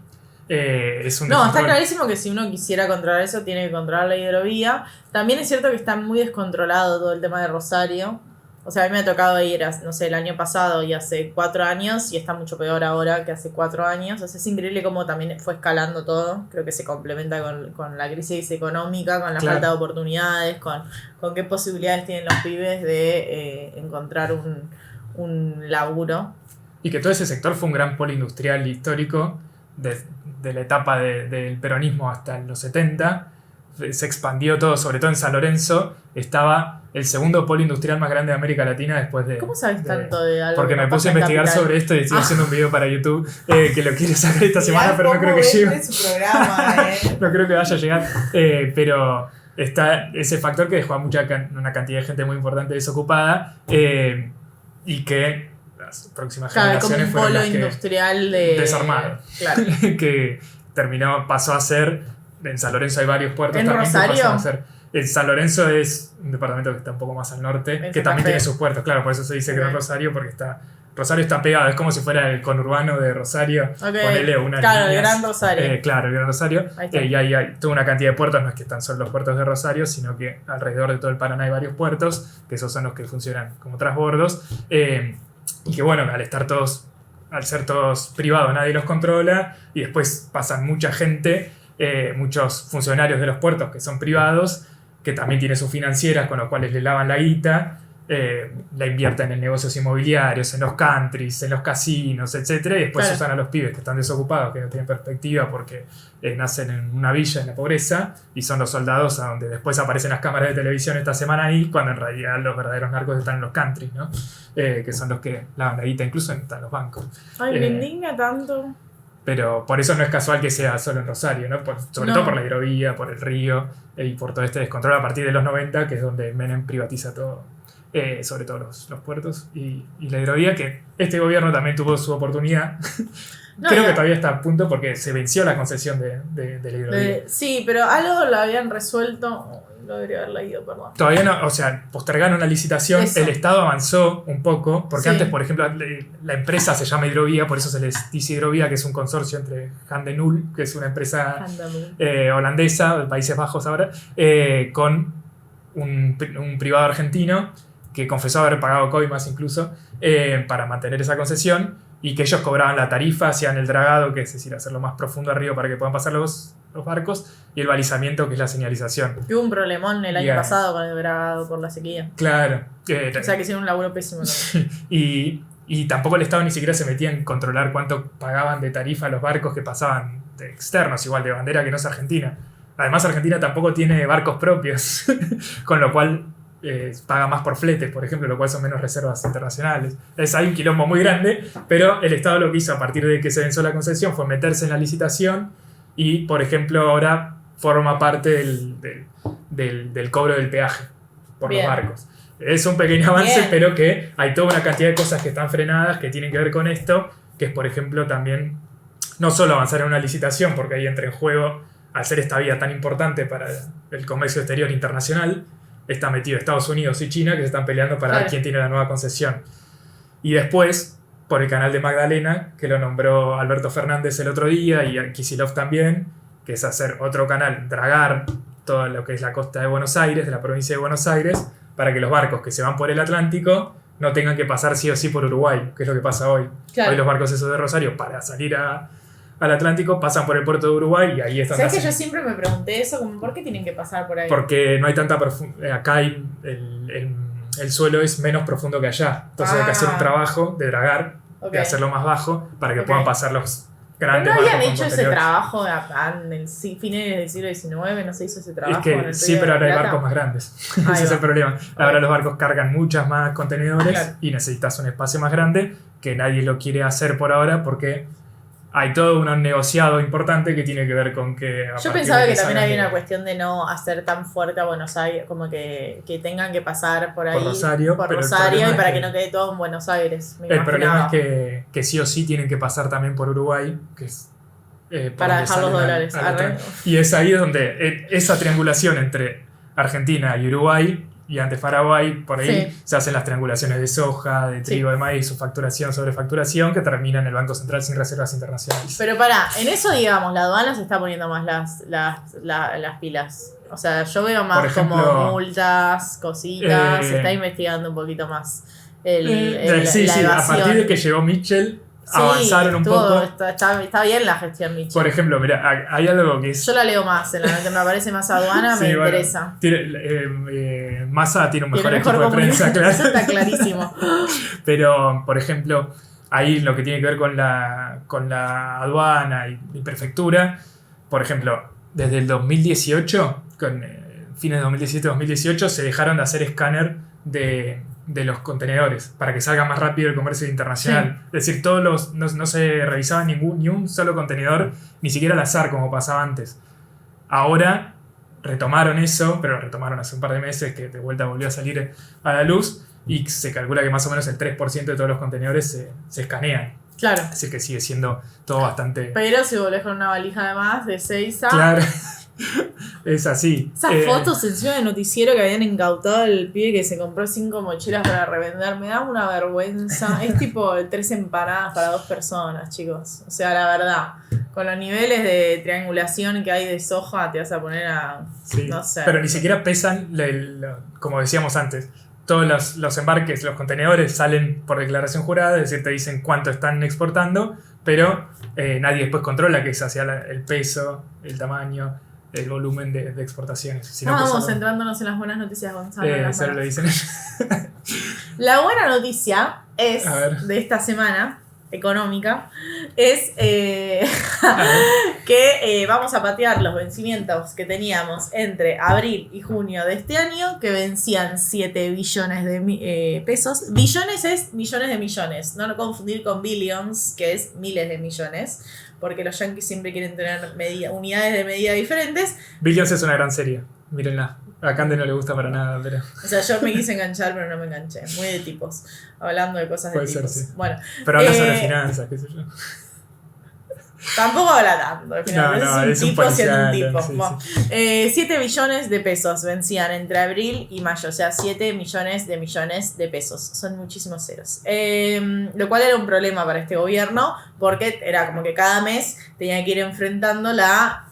Es un No, está descontrol. clarísimo que si uno quisiera controlar eso, tiene que controlar la hidrovía. También es cierto que está muy descontrolado todo el tema de Rosario. O sea, a mí me ha tocado ir, no sé, el año pasado y hace 4 años, y está mucho peor ahora que hace 4 años. O sea, es increíble cómo también fue escalando todo. Creo que se complementa con la crisis económica, con la Claro. falta de oportunidades, con qué posibilidades tienen los pibes de encontrar un laburo. Y que todo ese sector fue un gran polo industrial histórico de la etapa del peronismo hasta los 70. Se expandió todo, sobre todo en San Lorenzo. Estaba el segundo polo industrial más grande de América Latina después de... ¿Cómo sabes tanto de algo? Porque que me puse a pasa en investigar Capital? sobre esto y estoy haciendo un video para YouTube que lo quiero sacar esta semana, Mirá pero no creo cómo que llegue. vende su programa, No creo que vaya a llegar. Pero está ese factor que dejó a una cantidad de gente muy importante desocupada y que las próximas Claro, como generaciones un fueron polo las que industrial de... desarmado. Claro. que pasó a ser, en San Lorenzo hay varios puertos ¿En también Rosario? que pasaron a ser. San Lorenzo es un departamento que está un poco más al norte, En que Santa también Fe. tiene sus puertos, claro, por eso se dice que no es Ok. Rosario, porque Rosario está pegado, es como si fuera el conurbano de Rosario, Ok. ponele unas Claro, el líneas, Gran Rosario. claro, el Gran Rosario, Ahí está. y hay toda una cantidad de puertos, no es que están solo los puertos de Rosario, sino que alrededor de todo el Paraná hay varios puertos, que esos son los que funcionan como transbordos, y que bueno, al ser todos privados nadie los controla, y después pasan mucha gente, muchos funcionarios de los puertos que son privados, que también tienen sus financieras con los cuales le lavan la guita, la invierten en negocios inmobiliarios, en los countries, en los casinos, etcétera, y después Claro. usan a los pibes que están desocupados, que no tienen perspectiva porque nacen en una villa en la pobreza y son los soldados a donde después aparecen las cámaras de televisión esta semana ahí, cuando en realidad los verdaderos narcos están en los countries, ¿no? Que son los que lavan la guita, incluso están los bancos. Ay, me indigna tanto. Pero por eso no es casual que sea solo en Rosario, ¿no? Sobre No. todo por la hidrovía, por el río y por todo este descontrol a partir de los 90, que es donde Menem privatiza todo, sobre todo los puertos y la hidrovía, que este gobierno también tuvo su oportunidad. No, Creo ya. que todavía está a punto porque se venció la concesión de la hidrovía. Sí, pero algo lo habían resuelto. Lo debería haber leído, perdón. Todavía no, o sea, postergaron la licitación, Eso. el Estado avanzó un poco, porque Sí. antes, por ejemplo, la empresa se llama Hidrovía, por eso se les dice Hidrovía, que es un consorcio entre Handenul, que es una empresa holandesa, de Países Bajos ahora, con un privado argentino que confesó haber pagado coimas incluso para mantener esa concesión y que ellos cobraban la tarifa, hacían el dragado, que es decir, hacerlo más profundo al río para que puedan pasar los barcos, y el balizamiento, que es la señalización. Que hubo un problemón el año Yeah. pasado con el dragado por la sequía. Claro. O sea que hicieron un laburo pésimo también. Y tampoco el Estado ni siquiera se metía en controlar cuánto pagaban de tarifa los barcos que pasaban de externos, igual de bandera que no es Argentina. Además, Argentina tampoco tiene barcos propios, con lo cual paga más por fletes, por ejemplo, lo cual son menos reservas internacionales. Hay un quilombo muy grande, pero el Estado lo que hizo a partir de que se venció la concesión fue meterse en la licitación y, por ejemplo, ahora forma parte del cobro del peaje por Bien. los barcos. es un pequeño avance, Bien. pero que hay toda una cantidad de cosas que están frenadas, que tienen que ver con esto, que es, por ejemplo, también no solo avanzar en una licitación, porque ahí entra en juego, al ser esta vía tan importante para el comercio exterior internacional, está metido Estados Unidos y China, que se están peleando para ver quién tiene la nueva concesión. Y después, por el canal de Magdalena, que lo nombró Alberto Fernández el otro día, y Kicillof también, que es hacer otro canal, dragar todo lo que es la costa de Buenos Aires, de la provincia de Buenos Aires, para que los barcos que se van por el Atlántico no tengan que pasar sí o sí por Uruguay, que es lo que pasa hoy. Claro. Hoy los barcos esos de Rosario, para salir al Atlántico, pasan por el puerto de Uruguay y ahí es donde ¿Sabes que hacen- yo siempre me pregunté eso? Como, ¿por qué tienen que pasar por ahí? Porque no hay tanta profundidad. Acá hay el suelo es menos profundo que allá. Entonces hay que hacer un trabajo de dragar, Ok. de hacerlo más bajo, para que Ok. puedan pasar los Pero grandes no habían barcos con hecho ese contenedores. trabajo en el fines del siglo XIX, no se hizo ese trabajo. Es que en el sí, Río pero de ahora hay la barcos Plata. más grandes. Ahí Ese es va. el problema. Ahora los barcos cargan muchas más contenedores Claro. y necesitas un espacio más grande que nadie lo quiere hacer por ahora porque hay todo un negociado importante que tiene que ver con que... a Yo partir pensaba de que también salgan había de- una cuestión de no hacer tan fuerte a Buenos Aires, como que tengan que pasar por ahí, Rosario, por pero el Rosario, problema y es para que- que no quede todo en Buenos Aires. Me El problema imaginaba. es que sí o sí tienen que pasar también por Uruguay, que es... por Para donde dejar los salen dólares. Arre. y es ahí donde esa triangulación entre Argentina y Uruguay y antes Paraguay, por ahí Sí. se hacen las triangulaciones de soja, de trigo, de maíz, su facturación sobre facturación, que termina en el Banco Central sin reservas internacionales. Pero pará, en eso, digamos, la aduana se está poniendo más las pilas. O sea, yo veo más Por ejemplo, como multas, cositas, se está eh, investigando un poquito más Sí, la sí, a evasión. partir de que llegó Mitchell, Sí, avanzaron un poco. Está bien la gestión, Michi. Por ejemplo, mira, hay algo que es... Yo la leo más, en la que me aparece más aduana, Sí, me bueno, interesa. Massa tiene un mejor Tiene equipo mejor de prensa, comunicación, eso claro. está clarísimo. Pero, por ejemplo, ahí lo que tiene que ver con la aduana y prefectura, por ejemplo, desde el 2018, con fines de 2017-2018, se dejaron de hacer escáner de los contenedores para que salga más rápido el comercio internacional. Es decir, no se revisaba ni un solo contenedor, ni siquiera al azar como pasaba antes. Ahora retomaron eso, pero retomaron hace un par de meses, que de vuelta volvió a salir a la luz, y se calcula que más o menos el 3% de todos los contenedores se escanean. Claro. Así que sigue siendo todo bastante... Pero si volvés con una valija de más, de 6 Claro, es así. Esas fotos encima de noticiero que habían incautado al pibe que se compró 5 mochilas para revender, me da una vergüenza. Es tipo 3 empanadas para 2 personas, chicos. O sea, la verdad, con los niveles de triangulación que hay de soja, te vas a poner a... Sí, no sé. pero ni siquiera pesan, como decíamos antes, todos los embarques, los contenedores salen por declaración jurada, es decir, te dicen cuánto están exportando, pero nadie después controla que sea el peso, el tamaño, el volumen de exportaciones. Sino que Vamos solo- centrándonos en las buenas noticias, Gonzalo. las solo lo malas. dicen. La buena noticia es, A ver. de esta semana económica, es A ver. que vamos a patear los vencimientos que teníamos entre abril y junio de este año, que vencían 7 billones de pesos. Billones es millones de millones, no lo confundir con billions, que es miles de millones, porque los yankees siempre quieren tener unidades de medida diferentes. Billions es una gran serie, mírenla. A Cande no le gusta para nada, pero... O sea, yo me quise enganchar, pero no me enganché. Muy de tipos, hablando de cosas de Puede ser, tipos. sí. Bueno, Pero habla sobre finanzas, qué sé yo. tampoco habla tanto, al final, No, es un tipo siendo un policial, tipo. sí, Bueno, sí. 7 billones de pesos vencían entre abril y mayo, o sea, 7 millones de pesos. Son muchísimos ceros. Lo cual era un problema para este gobierno, porque era como que cada mes tenía que ir enfrentando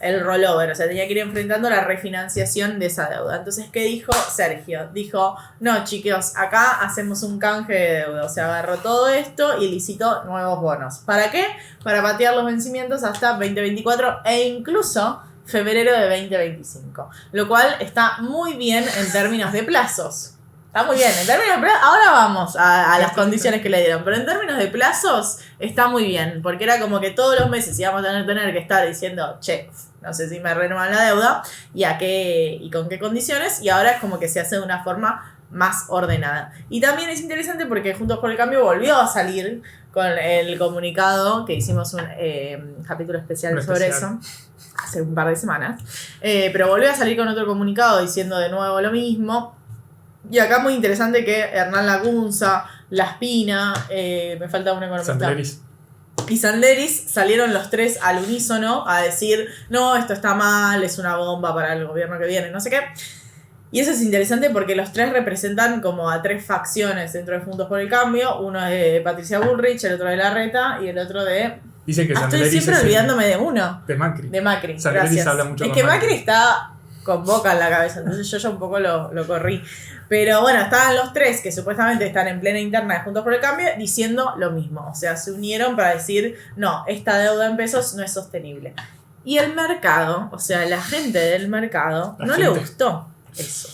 el rollover, o sea, tenía que ir enfrentando la refinanciación de esa deuda. Entonces, ¿qué dijo Sergio? Dijo, no, chicos, acá hacemos un canje de deuda, o sea, agarró todo esto y licitó nuevos bonos. ¿Para qué? Para patear los vencimientos hasta 2024 e incluso febrero de 2025. Lo cual está muy bien en términos de plazos. Está muy bien. En términos de plazos, ahora vamos a las condiciones que le dieron. Pero en términos de plazos está muy bien. Porque era como que todos los meses íbamos a tener que estar diciendo, che, no sé si me renuevan la deuda y con qué condiciones. Y ahora es como que se hace de una forma más ordenada. Y también es interesante porque Juntos por el Cambio volvió a salir con el comunicado, que hicimos un capítulo especial sobre eso hace un par de semanas, pero volvió a salir con otro comunicado diciendo de nuevo lo mismo, Y acá muy interesante que Hernán Lacunza, Laspina, me falta un economista. Sanderis. Y Sanderis salieron los tres al unísono a decir, no, esto está mal, es una bomba para el gobierno que viene, no sé qué. Y eso es interesante porque los tres representan como a tres facciones dentro de Juntos por el Cambio. Uno es de Patricia Bullrich, el otro de Larreta y el otro de... Dice que estoy siempre olvidándome de uno. De Macri. De Macri, Sanderis gracias. habla mucho es con que Macri está con Boca en la cabeza, entonces yo ya un poco lo corrí. Pero bueno, estaban los tres que supuestamente están en plena interna de Juntos por el Cambio diciendo lo mismo. O sea, se unieron para decir, no, esta deuda en pesos no es sostenible. Y el mercado, o sea, la gente del mercado, le gustó eso.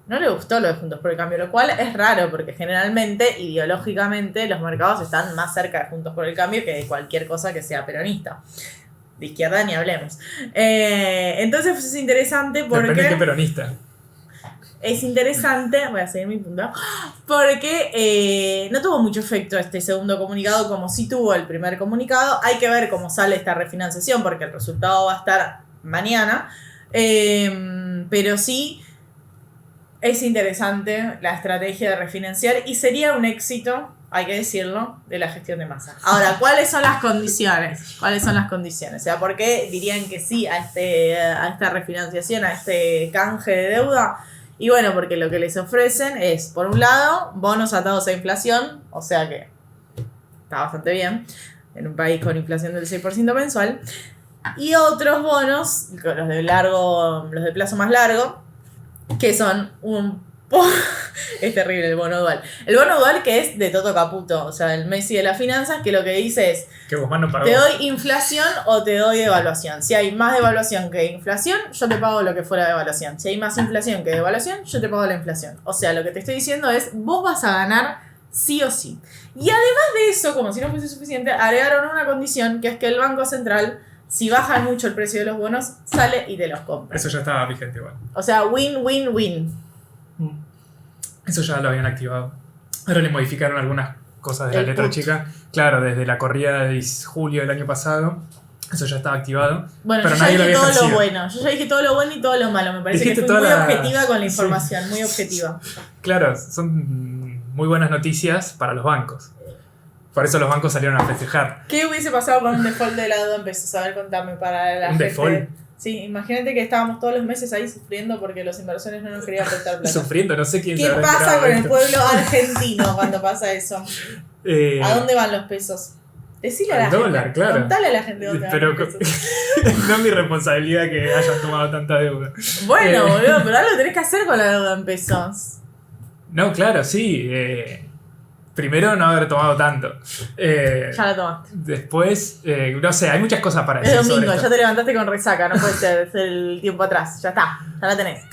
No le gustó lo de Juntos por el Cambio, lo cual es raro porque generalmente, ideológicamente, los mercados están más cerca de Juntos por el Cambio que de cualquier cosa que sea peronista. De izquierda ni hablemos. Entonces es interesante porque... Depende de qué peronista. Es interesante, voy a seguir mi punto, porque no tuvo mucho efecto este segundo comunicado como sí tuvo el primer comunicado. Hay que ver cómo sale esta refinanciación porque el resultado va a estar mañana. Pero sí es interesante la estrategia de refinanciar y sería un éxito, hay que decirlo, de la gestión de Massa. Ahora, ¿cuáles son las condiciones? ¿Cuáles son las condiciones? O sea, ¿por qué dirían que sí a esta refinanciación, a este canje de deuda? Y bueno, porque lo que les ofrecen es, por un lado, bonos atados a inflación, o sea que está bastante bien, en un país con inflación del 6% mensual, y otros bonos, los de plazo más largo, que son es terrible el bono dual. El bono dual que es de Toto Caputo, o sea, el Messi de las finanzas, que lo que dice es, que Guzmán no pagó. ¿te doy inflación o te doy devaluación? Si hay más devaluación que inflación, yo te pago lo que fuera devaluación. Si hay más inflación que devaluación, yo te pago la inflación. O sea, lo que te estoy diciendo es, vos vas a ganar sí o sí. Y además de eso, como si no fuese suficiente, agregaron una condición, que es que el Banco Central, si bajan mucho el precio de los bonos, sale y te los compra. Eso ya estaba vigente igual. O sea, win-win-win. Eso ya lo habían activado. Ahora le modificaron algunas cosas de la letra chica. Claro, desde la corrida de julio del año pasado, eso ya estaba activado. Bueno, pero yo ya nadie dije lo había todo ejercido. lo bueno. Yo ya dije todo lo bueno y todo lo malo. Me parece Dijiste que fui muy toda la- objetiva con la información, Sí. muy objetiva. Claro, son muy buenas noticias para los bancos. Por eso los bancos salieron a festejar. ¿Qué hubiese pasado con un default de la deuda en pesos? A ver, contame para la ¿Un gente. default? Sí, imagínate que estábamos todos los meses ahí sufriendo porque los inversores no nos querían prestar plata. Sufriendo, no sé quién se ¿Qué habrá pasa enterado con de el esto. pueblo argentino cuando pasa eso? ¿A dónde van los pesos? Decile a la Al gente. dólar, claro. Contale a la gente dónde van Pero los pesos. no es mi responsabilidad que hayan tomado tanta deuda. Bueno, boludo, pero algo tenés que hacer con la deuda en pesos. No, claro, sí. Primero no haber tomado tanto. Ya la tomaste. Después, no sé, hay muchas cosas para Es decir sobre domingo, esto. ya te levantaste con resaca, no puede ser, es el tiempo atrás. Ya está, ya la tenés.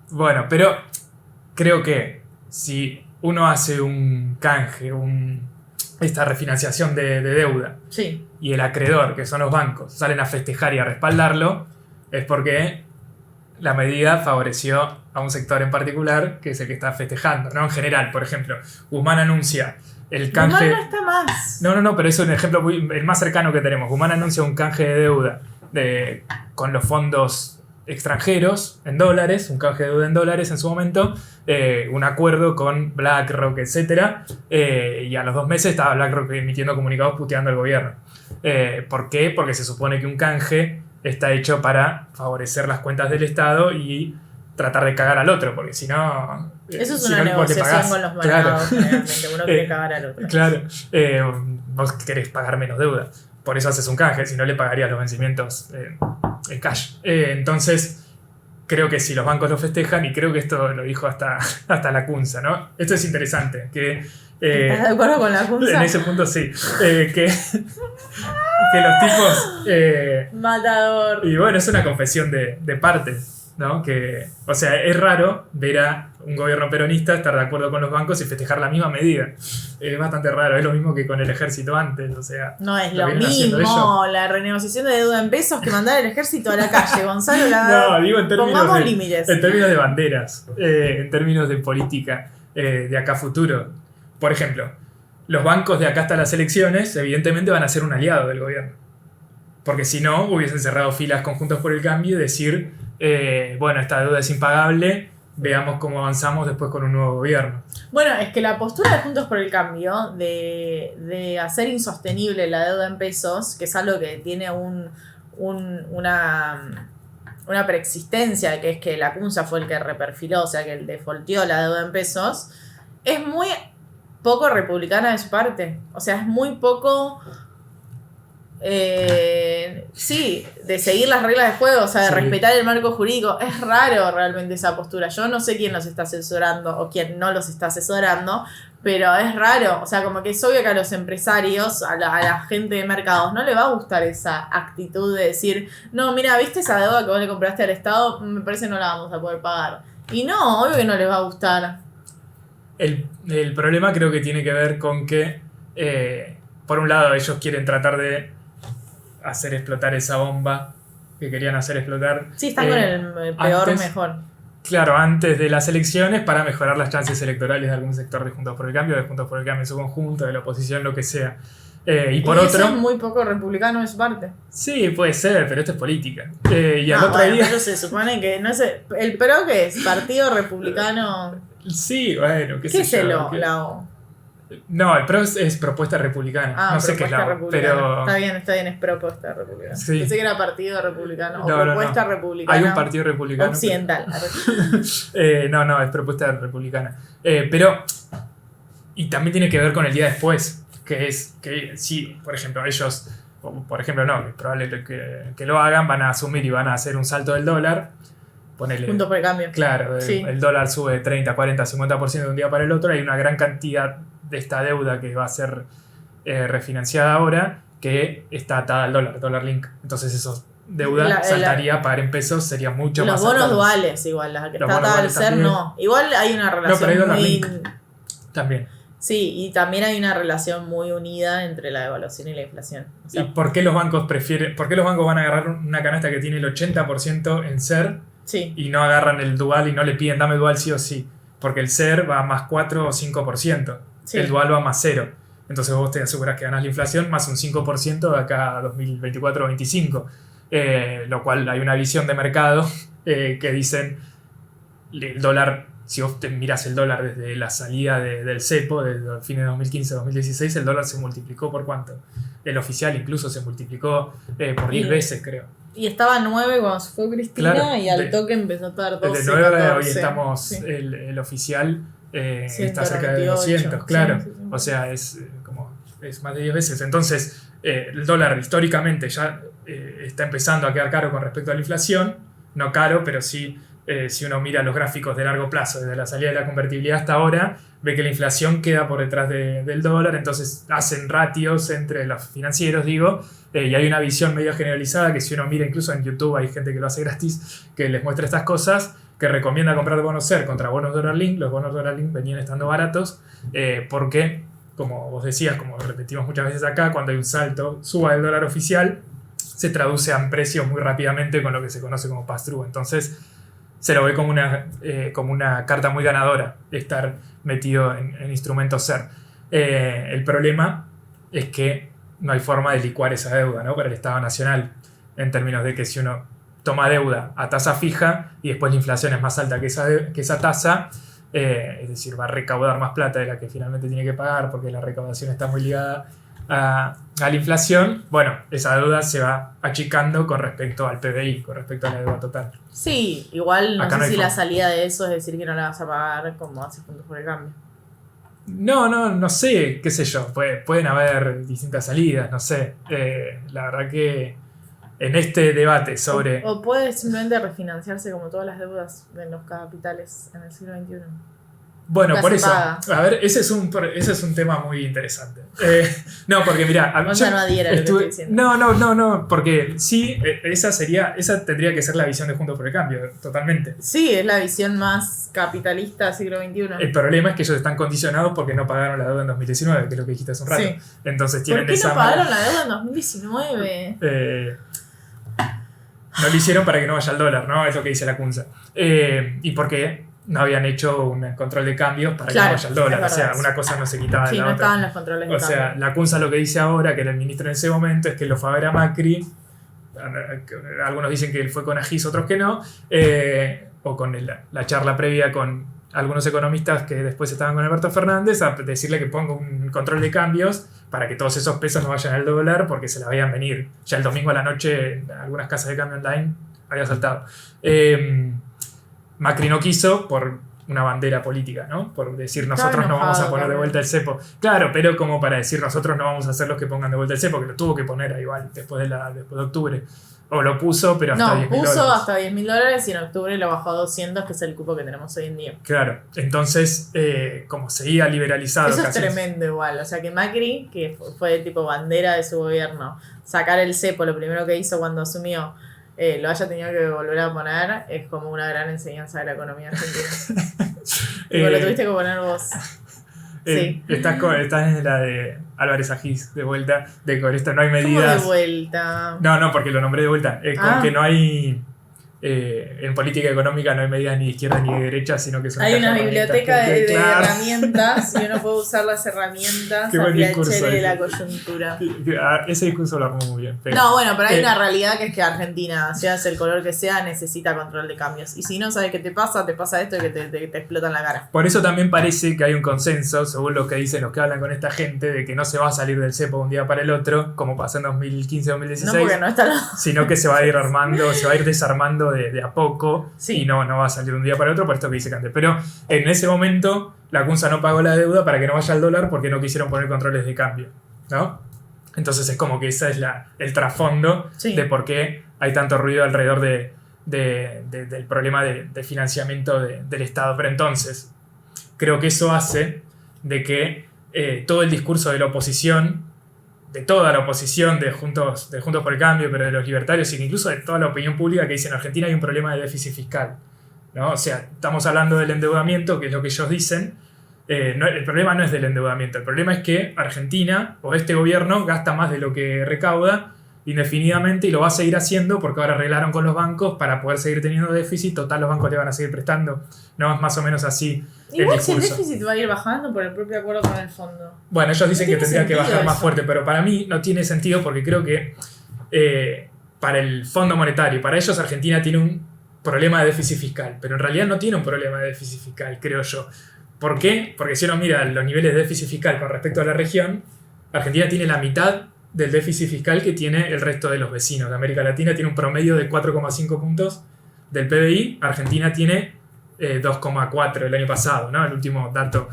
Bueno, pero creo que si uno hace un canje, esta refinanciación de deuda, Sí. y el acreedor, que son los bancos, salen a festejar y a respaldarlo, es porque la medida favoreció a un sector en particular, que es el que está festejando, ¿no? En general, por ejemplo, Guzmán anuncia el canje... Guzmán no está más. No, pero eso es un ejemplo el más cercano que tenemos. Guzmán anuncia un canje de deuda con los fondos extranjeros en dólares, un canje de deuda en dólares en su momento, un acuerdo con BlackRock, etc. Y a los 2 meses estaba BlackRock emitiendo comunicados puteando al gobierno. ¿Por qué? Porque se supone que un canje está hecho para favorecer las cuentas del Estado y tratar de cagar al otro, porque si no... Eso es si una no, vos le negociación pagás. con los Claro. mercados, generalmente. Uno quiere cagar al otro. Claro, vos querés pagar menos deuda, por eso haces un canje, si no le pagarías los vencimientos en cash. Entonces, creo que si los bancos lo festejan, y creo que esto lo dijo hasta Lacunza, ¿no? Esto es interesante, que... ¿Estás de acuerdo con la en Cunza? ese punto sí, que los tipos... Matador. y bueno, es una confesión de parte, ¿no? Que, o sea, es raro ver a un gobierno peronista estar de acuerdo con los bancos y festejar la misma medida. Es bastante raro, es lo mismo que con el ejército antes, o sea... No es lo vienen haciendo mismo la renegociación de deuda en pesos que mandar el ejército a la calle, Gonzalo. No, digo en términos, Pongamos límites. en términos de banderas, en términos de política, de acá a futuro. Por ejemplo, los bancos de acá hasta las elecciones evidentemente van a ser un aliado del gobierno. Porque si no, hubiesen cerrado filas conjuntos por el cambio y decir, bueno, esta deuda es impagable, veamos cómo avanzamos después con un nuevo gobierno. Bueno, es que la postura de Juntos por el Cambio de hacer insostenible la deuda en pesos, que es algo que tiene una preexistencia, que es que la CUNSA fue el que reperfiló, o sea, que el defaulteó la deuda en pesos, es muy poco republicana de su parte. O sea, es muy poco... sí, de seguir las reglas de juego, o sea, de respetar el marco jurídico. Es raro realmente esa postura. Yo no sé quién los está asesorando o quién no los está asesorando, pero es raro. O sea, como que es obvio que a los empresarios, a la gente de mercados, no le va a gustar esa actitud de decir, no, mira, ¿viste esa deuda que vos le compraste al Estado? Me parece que no la vamos a poder pagar. Y no, obvio que no les va a gustar. El problema creo que tiene que ver con que, por un lado, ellos quieren tratar de hacer explotar esa bomba que querían hacer explotar. Sí, están con el peor mejor. Claro, antes de las elecciones para mejorar las chances electorales de algún sector de Juntos por el Cambio, de Juntos por el Cambio en su conjunto, de la oposición, lo que sea. Y por otro... Eso es muy poco republicano de su parte. Sí, puede ser, pero esto es política. Y al otro día... Pero se supone que no sé, ¿el PRO qué es? ¿Partido Republicano? Sí, bueno, ¿Qué es el O? No, el PRO es propuesta republicana. No sé qué es la O, pero... Está bien, es propuesta republicana. Sí. Pensé que era partido republicano o no, propuesta no. republicana. Hay un partido republicano. Occidental. Pero... no, es propuesta republicana. Pero... Y también tiene que ver con el día después, que es que si, por ejemplo, ellos... Por ejemplo, no, es probable que lo hagan, van a asumir y van a hacer un salto del dólar. Ponele, Juntos por el Cambio. Claro, sí. El dólar sube 30, 40, 50% de un día para el otro. Hay una gran cantidad de esta deuda que va a ser refinanciada ahora que está atada al dólar link. Entonces esa deuda saltaría a pagar en pesos, sería mucho más alta. Los bonos duales igual, la que está atada al ser no. Igual hay una relación muy... También. Sí, y también hay una relación muy unida entre la devaluación y la inflación. O sea, ¿y por qué los bancos van a agarrar una canasta que tiene el 80% en ser sí. y no agarran el dual y no le piden dame dual sí o sí? Porque el ser va a más 4 o 5%. Sí. El dual va más 0. Entonces vos te aseguras que ganás la inflación más un 5% de acá a 2024 o 2025. Lo cual hay una visión de mercado que dicen el dólar, si vos te mirás el dólar desde la salida del cepo, desde fines de 2015-2016, el dólar se multiplicó por ¿cuánto? El oficial incluso se multiplicó por 10 veces, creo. Y estaba 9 cuando se fue Cristina, claro, y al toque empezó a estar 12, desde 9 14, hoy estamos, sí. el oficial está cerca de 200, claro. Sí. O sea, es más de 10 veces. Entonces, el dólar históricamente ya está empezando a quedar caro con respecto a la inflación. No caro, pero sí, si uno mira los gráficos de largo plazo, desde la salida de la convertibilidad hasta ahora, ve que la inflación queda por detrás del dólar. Entonces, hacen ratios entre los financieros, digo, y hay una visión medio generalizada que si uno mira incluso en YouTube, hay gente que lo hace gratis, que les muestra estas cosas, que recomienda comprar bonos SER contra bonos dólar link. Los bonos dólar link venían estando baratos porque, como vos decías, como repetimos muchas veces acá, cuando hay un salto, suba el dólar oficial, se traduce a precios muy rápidamente con lo que se conoce como pass-through. Entonces se lo ve como una carta muy ganadora de estar metido en instrumentos SER. El problema es que no hay forma de licuar esa deuda, ¿no? Para el Estado Nacional, en términos de que si uno toma deuda a tasa fija y después la inflación es más alta que esa tasa, es decir, va a recaudar más plata de la que finalmente tiene que pagar porque la recaudación está muy ligada a la inflación, bueno, esa deuda se va achicando con respecto al PBI, con respecto a la deuda total. Sí, igual no sé si la salida de eso es decir que no la vas a pagar como hace Juntos por el Cambio. No sé, qué sé yo, pueden haber distintas salidas, no sé. La verdad que en este debate sobre... O puede simplemente refinanciarse como todas las deudas de los capitales en el siglo XXI. Bueno, por eso, a ver, ese es un tema muy interesante. No, porque mirá... Ya no adhiera lo que estoy diciendo. No, porque sí, esa tendría que ser la visión de Juntos por el Cambio, totalmente. Sí, es la visión más capitalista del siglo XXI. El problema es que ellos están condicionados porque no pagaron la deuda en 2019, que es lo que dijiste hace un rato. Sí. Entonces tienen ¿por qué no pagaron la deuda en 2019? No lo hicieron para que no vaya al dólar, ¿no? Es lo que dice la CUNSA. ¿Y por qué? No habían hecho un control de cambios para que no vaya al dólar. O sea, una cosa no se quitaba de la otra. Sí, no estaban los controles de cambios. O sea, la CUNSA lo que dice ahora, que era el ministro en ese momento, es que lo fue a ver a Macri. Algunos dicen que él fue con Agis, otros que no. o con la charla previa con algunos economistas que después estaban con Alberto Fernández, a decirle que ponga un control de cambios para que todos esos pesos no vayan al dólar porque se la veían venir. Ya el domingo a la noche en algunas casas de cambio online había saltado. Macri no quiso por una bandera política, ¿no? Por decir nosotros no vamos a poner de vuelta el cepo. Claro, pero como para decir nosotros no vamos a hacer los que pongan de vuelta el cepo, que lo tuvo que poner igual después de octubre. O lo puso, pero hasta $10.000. No, puso hasta $10.000 y en octubre lo bajó a 200, que es el cupo que tenemos hoy en día. Claro, entonces como seguía liberalizado. Eso es tremendo igual, o sea que Macri, que fue tipo bandera de su gobierno, sacar el cepo, lo primero que hizo cuando asumió, lo haya tenido que volver a poner, es como una gran enseñanza de la economía argentina. Lo tuviste que poner vos. Sí. Estás en la de Álvarez Agis, de vuelta, de con esto no hay medidas. ¿Cómo de vuelta? No, porque lo nombré de vuelta. Con que no hay... en política económica no hay medidas ni de izquierda ni de derecha, sino que son... Hay una biblioteca de herramientas y uno puede usar las herramientas a piacere de la coyuntura. Ese discurso lo armó muy bien. No, bueno, pero hay una realidad que es que Argentina, seas el color que sea, necesita control de cambios. Y si no sabes qué te pasa esto y que te explota en la cara. Por eso también parece que hay un consenso, según lo que dicen los que hablan con esta gente, de que no se va a salir del cepo de un día para el otro, como pasó en 2015-2016. No, porque no está sino que se va a ir armando, se va a ir desarmando de a poco, sí. Y no va a salir un día para otro por esto que dice Cante. Pero en ese momento la CUNSA no pagó la deuda para que no vaya al dólar porque no quisieron poner controles de cambio, ¿no? Entonces es como que ese es el trasfondo, sí, de por qué hay tanto ruido alrededor del problema de financiamiento del Estado. Pero entonces creo que eso hace de que todo el discurso de la oposición, de toda la oposición, de Juntos por el Cambio, pero de los libertarios y incluso de toda la opinión pública que dice en Argentina hay un problema de déficit fiscal, ¿no? O sea, estamos hablando del endeudamiento, que es lo que ellos dicen. El problema no es del endeudamiento, el problema es que Argentina o este gobierno gasta más de lo que recauda indefinidamente y lo va a seguir haciendo porque ahora arreglaron con los bancos para poder seguir teniendo déficit. Total, los bancos le van a seguir prestando. No, es más o menos así. Igual si el déficit va a ir bajando por el propio acuerdo con el fondo. Bueno, ellos dicen que tendría que bajar más fuerte, pero para mí no tiene sentido porque creo que para el Fondo Monetario, para ellos Argentina tiene un problema de déficit fiscal, pero en realidad no tiene un problema de déficit fiscal, creo yo. ¿Por qué? Porque si uno mira los niveles de déficit fiscal con respecto a la región, Argentina tiene la mitad del déficit fiscal que tiene el resto de los vecinos de América Latina. Tiene un promedio de 4,5 puntos del PBI. Argentina tiene 2,4 el año pasado, ¿no? El último dato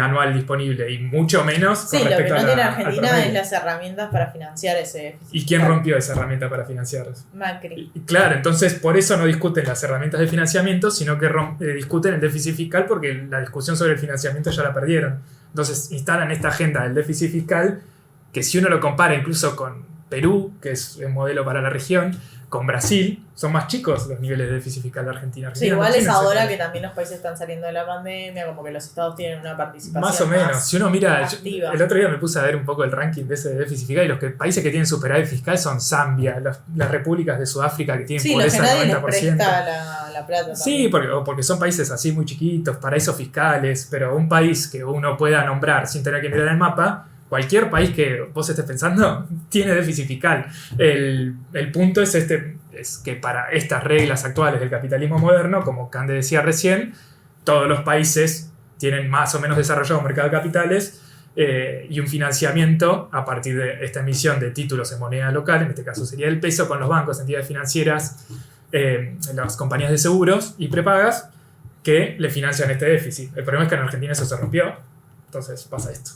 anual disponible, y mucho menos con respecto a... Sí, lo que no tiene Argentina es las herramientas para financiar ese déficit. ¿Y quién rompió esa herramienta para financiar eso? Macri. Claro, entonces por eso no discuten las herramientas de financiamiento, sino que discuten el déficit fiscal, porque la discusión sobre el financiamiento ya la perdieron. Entonces instalan esta agenda del déficit fiscal, que si uno lo compara incluso con Perú, que es un modelo para la región, con Brasil, son más chicos los niveles de déficit fiscal de Argentina. Sí, igual es ahora que también los países están saliendo de la pandemia, como que los estados tienen una participación más o menos. Si uno mira, el otro día me puse a ver un poco el ranking de ese déficit fiscal, y los países que tienen superávit fiscal son Zambia, las repúblicas de Sudáfrica que tienen pobreza del 90%. Sí, presta la plata. Sí, porque son países así muy chiquitos, paraísos fiscales, pero un país que uno pueda nombrar sin tener que mirar el mapa, cualquier país que vos estés pensando tiene déficit fiscal. El punto es que para estas reglas actuales del capitalismo moderno, como Cande decía recién, todos los países tienen más o menos desarrollado un mercado de capitales y un financiamiento a partir de esta emisión de títulos en moneda local, en este caso sería el peso, con los bancos, entidades financieras, las compañías de seguros y prepagas que le financian este déficit. El problema es que en Argentina eso se rompió, entonces pasa esto.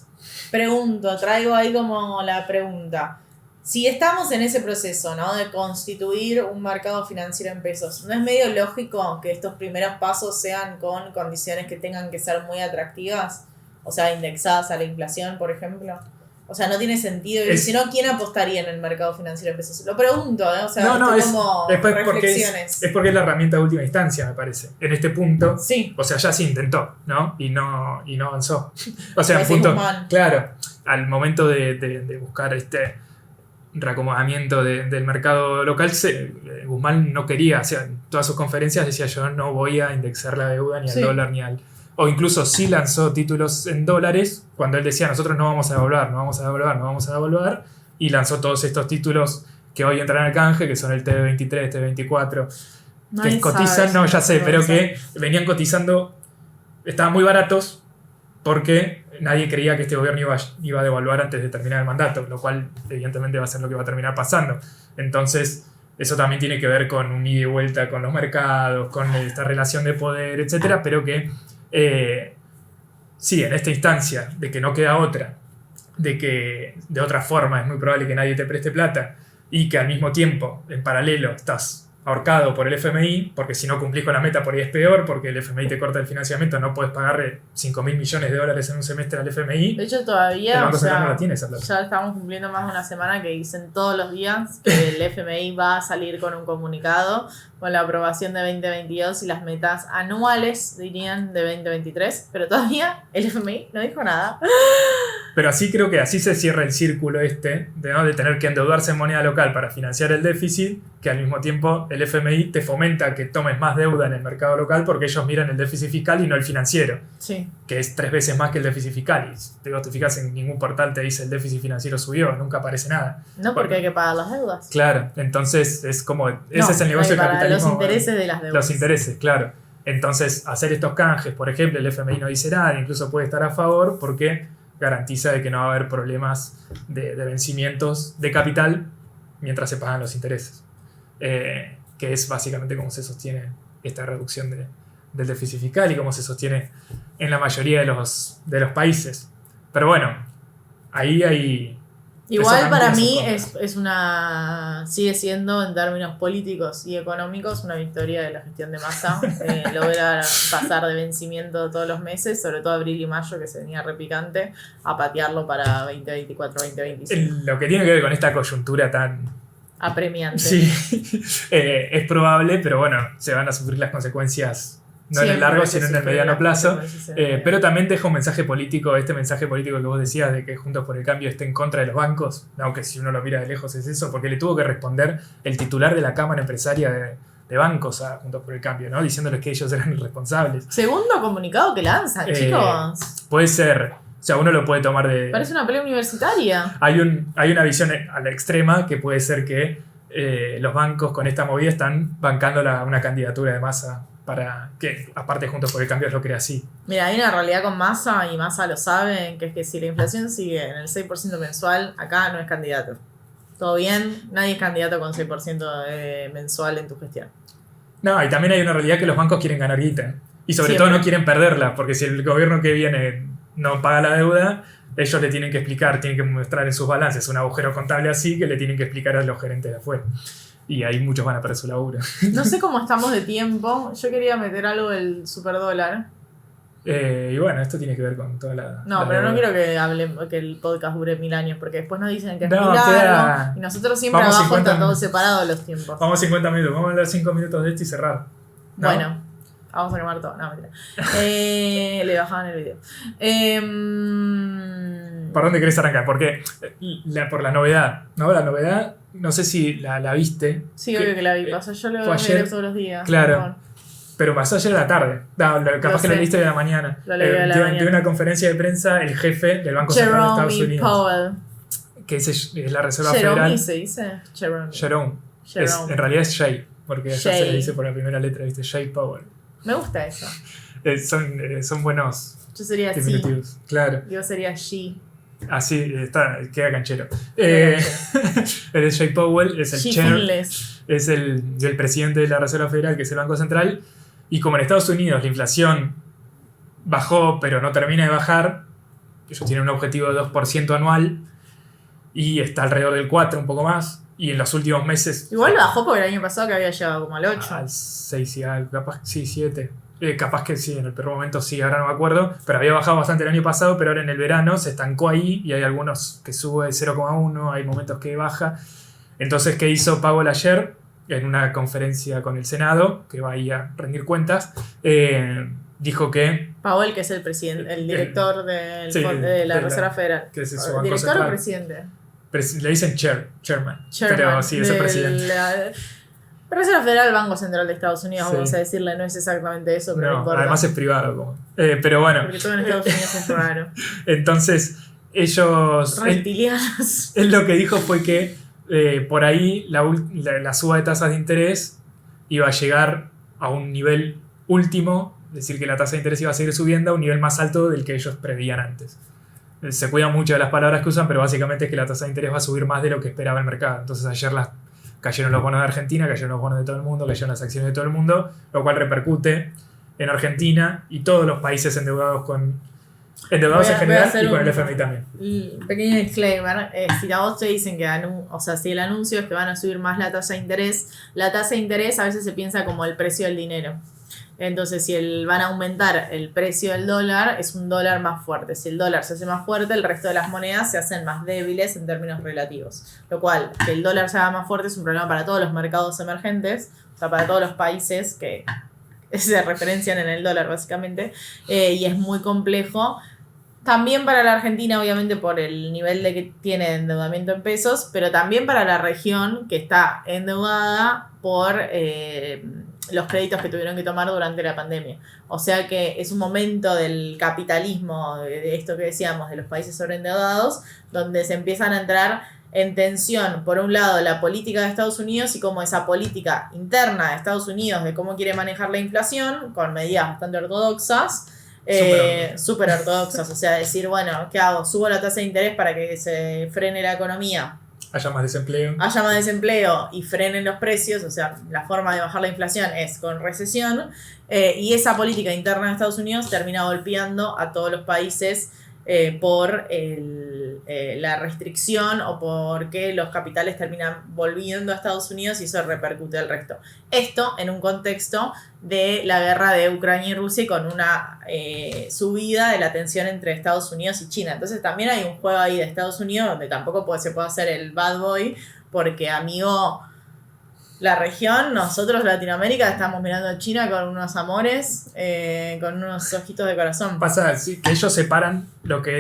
Traigo ahí como la pregunta. Si estamos en ese proceso, ¿no?, de constituir un mercado financiero en pesos, ¿no es medio lógico que estos primeros pasos sean con condiciones que tengan que ser muy atractivas? O sea, indexadas a la inflación, por ejemplo. O sea, no tiene sentido. Y si no, ¿quién apostaría en el mercado financiero en pesos? Lo pregunto, ¿eh? O sea, como reflexiones. Es porque es la herramienta de última instancia, me parece. En este punto, sí. O sea, ya se intentó, ¿no? Y no avanzó. O sea, en punto, claro, al momento de buscar este reacomodamiento del mercado local, Guzmán no quería, o sea, en todas sus conferencias decía: yo no voy a indexar la deuda ni al dólar ni al... O incluso sí lanzó títulos en dólares, cuando él decía: nosotros no vamos a devolver, y lanzó todos estos títulos que hoy entran al canje, que son el TB23, TB24, Nadie que cotizan, sabe, no, ya sé, pero sabe. que venían cotizando, estaban muy baratos porque nadie creía que este gobierno iba a devaluar antes de terminar el mandato, lo cual evidentemente va a ser lo que va a terminar pasando. Entonces, eso también tiene que ver con un ida y vuelta con los mercados, con esta relación de poder, etcétera, pero que sí, en esta instancia de que no queda otra, de que de otra forma es muy probable que nadie te preste plata y que al mismo tiempo, en paralelo, estás ahorcado por el FMI, porque si no cumplís con la meta por ahí es peor, porque el FMI te corta el financiamiento, no puedes pagarle 5.000 millones de dólares en un semestre al FMI. De hecho, El todavía, Banco o Central sea, no la tiene esa plata. ya estamos cumpliendo más de una semana que dicen todos los días que el FMI va a salir con un comunicado con la aprobación de 2022 y las metas anuales, dirían, de 2023, pero todavía el FMI no dijo nada. Pero así creo que así se cierra el círculo ¿no? de tener que endeudarse en moneda local para financiar el déficit, que al mismo tiempo el FMI te fomenta que tomes más deuda en el mercado local porque ellos miran el déficit fiscal y no el financiero, Sí. que es 3 veces más que el déficit fiscal. Y te fijas, en ningún portal te dice el déficit financiero subió, nunca aparece nada. No, porque hay que pagar las deudas. Claro, entonces es como, ese No, es el negocio hay que del pagar capitalismo. los intereses de las deudas. Los intereses, claro. Entonces, hacer estos canjes, por ejemplo, el FMI no dice nada, incluso puede estar a favor porque garantiza de que no va a haber problemas de vencimientos de capital mientras se pagan los intereses. Que es básicamente cómo se sostiene esta reducción del déficit fiscal y cómo se sostiene en la mayoría de los países. Pero bueno, ahí hay... Igual para mí es sigue siendo en términos políticos y económicos una victoria de la gestión de Massa. Lograr pasar de vencimiento todos los meses, sobre todo abril y mayo, que se venía repicante, a patearlo para 2024, 2025. Lo que tiene que ver con esta coyuntura tan... Apremiante. Sí, es probable, pero bueno, se van a sufrir las consecuencias no en el largo, sino en el mediano plazo. Pero también deja un mensaje político, este mensaje político que vos decías de que Juntos por el Cambio esté en contra de los bancos, aunque si uno lo mira de lejos es eso, porque le tuvo que responder el titular de la Cámara Empresaria de bancos a Juntos por el Cambio, ¿no? Diciéndoles que ellos eran irresponsables. Segundo comunicado que lanzan, chicos. Puede ser, o sea, uno lo puede tomar de... Parece una pelea universitaria. Hay una visión a la extrema que puede ser que los bancos con esta movida están bancando una candidatura de Massa para que, aparte Juntos por el Cambio lo crea así. Mira, hay una realidad con Massa, y Massa lo sabe, que es que si la inflación sigue en el 6% mensual, acá no es candidato. Todo bien, nadie es candidato con 6% mensual en tu gestión. No, y también hay una realidad que los bancos quieren ganar guita. Y sobre todo no quieren perderla, porque si el gobierno que viene no paga la deuda, ellos le tienen que explicar, tienen que mostrar en sus balances un agujero contable así que le tienen que explicar a los gerentes de afuera. Y ahí muchos van a perder su laburo. No sé cómo estamos de tiempo. Yo quería meter algo del superdólar. Y bueno, esto tiene que ver con toda la... No, la pero no deuda. quiero que el podcast dure 1000 años, porque después nos dicen que es No, muy largo. queda- Y nosotros siempre Vamos abajo 50 están todos separados los tiempos. Vamos 50 minutos, vamos a hablar 5 minutos de esto y cerrar. ¿No? Bueno, vamos a quemar todo. No, mentira. Le bajaban el video. ¿Por dónde querés arrancar? Porque por la novedad, ¿no? La novedad, no sé si la viste. Sí, obvio que la vi. Pasa, yo lo fue ayer, veo todos los días. claro. Por favor. Pero pasó ayer a la tarde. No, capaz que lo sé. leíste de la mañana. Lo leí de la mañana. De una conferencia de prensa, el jefe del Banco Central de Estados Jerome Unidos. Powell. Que es la Reserva Jerome Federal. se dice. Jerome. Jerome. Jerome. En realidad es Jay, porque allá Jay. se le dice por la primera letra, ¿viste? Jay Powell. Me gusta eso. Son buenos Yo sería así. diminutivos. Claro. Yo sería she. Así queda canchero. Él es Jay Powell, es el She chair, finless. es el presidente de la Reserva Federal, que es el Banco Central. Y como en Estados Unidos la inflación bajó, pero no termina de bajar, ellos tienen un objetivo de 2% anual y está alrededor del 4%, un poco más. Y en los últimos meses... Igual bajó porque el año pasado que había llegado como al 8. Al 6 y algo, capaz, sí, 7. Capaz que sí, en el peor momento sí, ahora no me acuerdo. Pero había bajado bastante el año pasado, pero ahora en el verano se estancó ahí y hay algunos que sube 0,1, hay momentos que baja. Entonces, ¿qué hizo Powell ayer? En una conferencia con el Senado, que va ahí a rendir cuentas, dijo que... Powell, que es el presidente, el director Sí, de la Reserva Federal. Que es su banco ¿Director central. o presidente? Le dicen chairman. Chairman Pero sí, es el de presidente. la Reserva Federal, Banco Central de Estados Unidos, Sí. vamos a decirle, no es exactamente eso, pero no No, importa. además es privado. Como. Pero bueno, Porque todo en Estados Unidos es raro. entonces ellos... Reptilianos. Él lo que dijo fue que por ahí la suba de tasas de interés iba a llegar a un nivel último, es decir, que la tasa de interés iba a seguir subiendo a un nivel más alto del que ellos prevían antes. Se cuidan mucho de las palabras que usan, pero básicamente es que la tasa de interés va a subir más de lo que esperaba el mercado. Entonces ayer cayeron los bonos de Argentina, cayeron los bonos de todo el mundo, cayeron las acciones de todo el mundo, lo cual repercute en Argentina y todos los países endeudados en general y con el FMI también. Un pequeño disclaimer, si a vos te dicen que si el anuncio es que van a subir más la tasa de interés a veces se piensa como el precio del dinero. Entonces, si van a aumentar el precio del dólar, es un dólar más fuerte. Si el dólar se hace más fuerte, el resto de las monedas se hacen más débiles en términos relativos. Lo cual, que el dólar se haga más fuerte es un problema para todos los mercados emergentes, o sea, para todos los países que se referencian en el dólar, básicamente, y es muy complejo. También para la Argentina, obviamente, por el nivel de que tiene de endeudamiento en pesos, pero también para la región que está endeudada por los créditos que tuvieron que tomar durante la pandemia. O sea que es un momento del capitalismo, de esto que decíamos, de los países sobreendeudados, donde se empiezan a entrar en tensión, por un lado, la política de Estados Unidos y cómo esa política interna de Estados Unidos de cómo quiere manejar la inflación, con medidas bastante ortodoxas, súper ortodoxas, o sea, decir, bueno, ¿qué hago? Subo la tasa de interés para que se frene la economía, haya más desempleo y frenen los precios, o sea, la forma de bajar la inflación es con recesión, y esa política interna de Estados Unidos termina golpeando a todos los países por la restricción o porque los capitales terminan volviendo a Estados Unidos y eso repercute al resto. Esto en un contexto de la guerra de Ucrania y Rusia y con una subida de la tensión entre Estados Unidos y China. Entonces también hay un juego ahí de Estados Unidos donde tampoco se puede hacer el bad boy porque, amigo, la región, nosotros Latinoamérica estamos mirando a China con unos amores, con unos ojitos de corazón. Pasa que ellos separan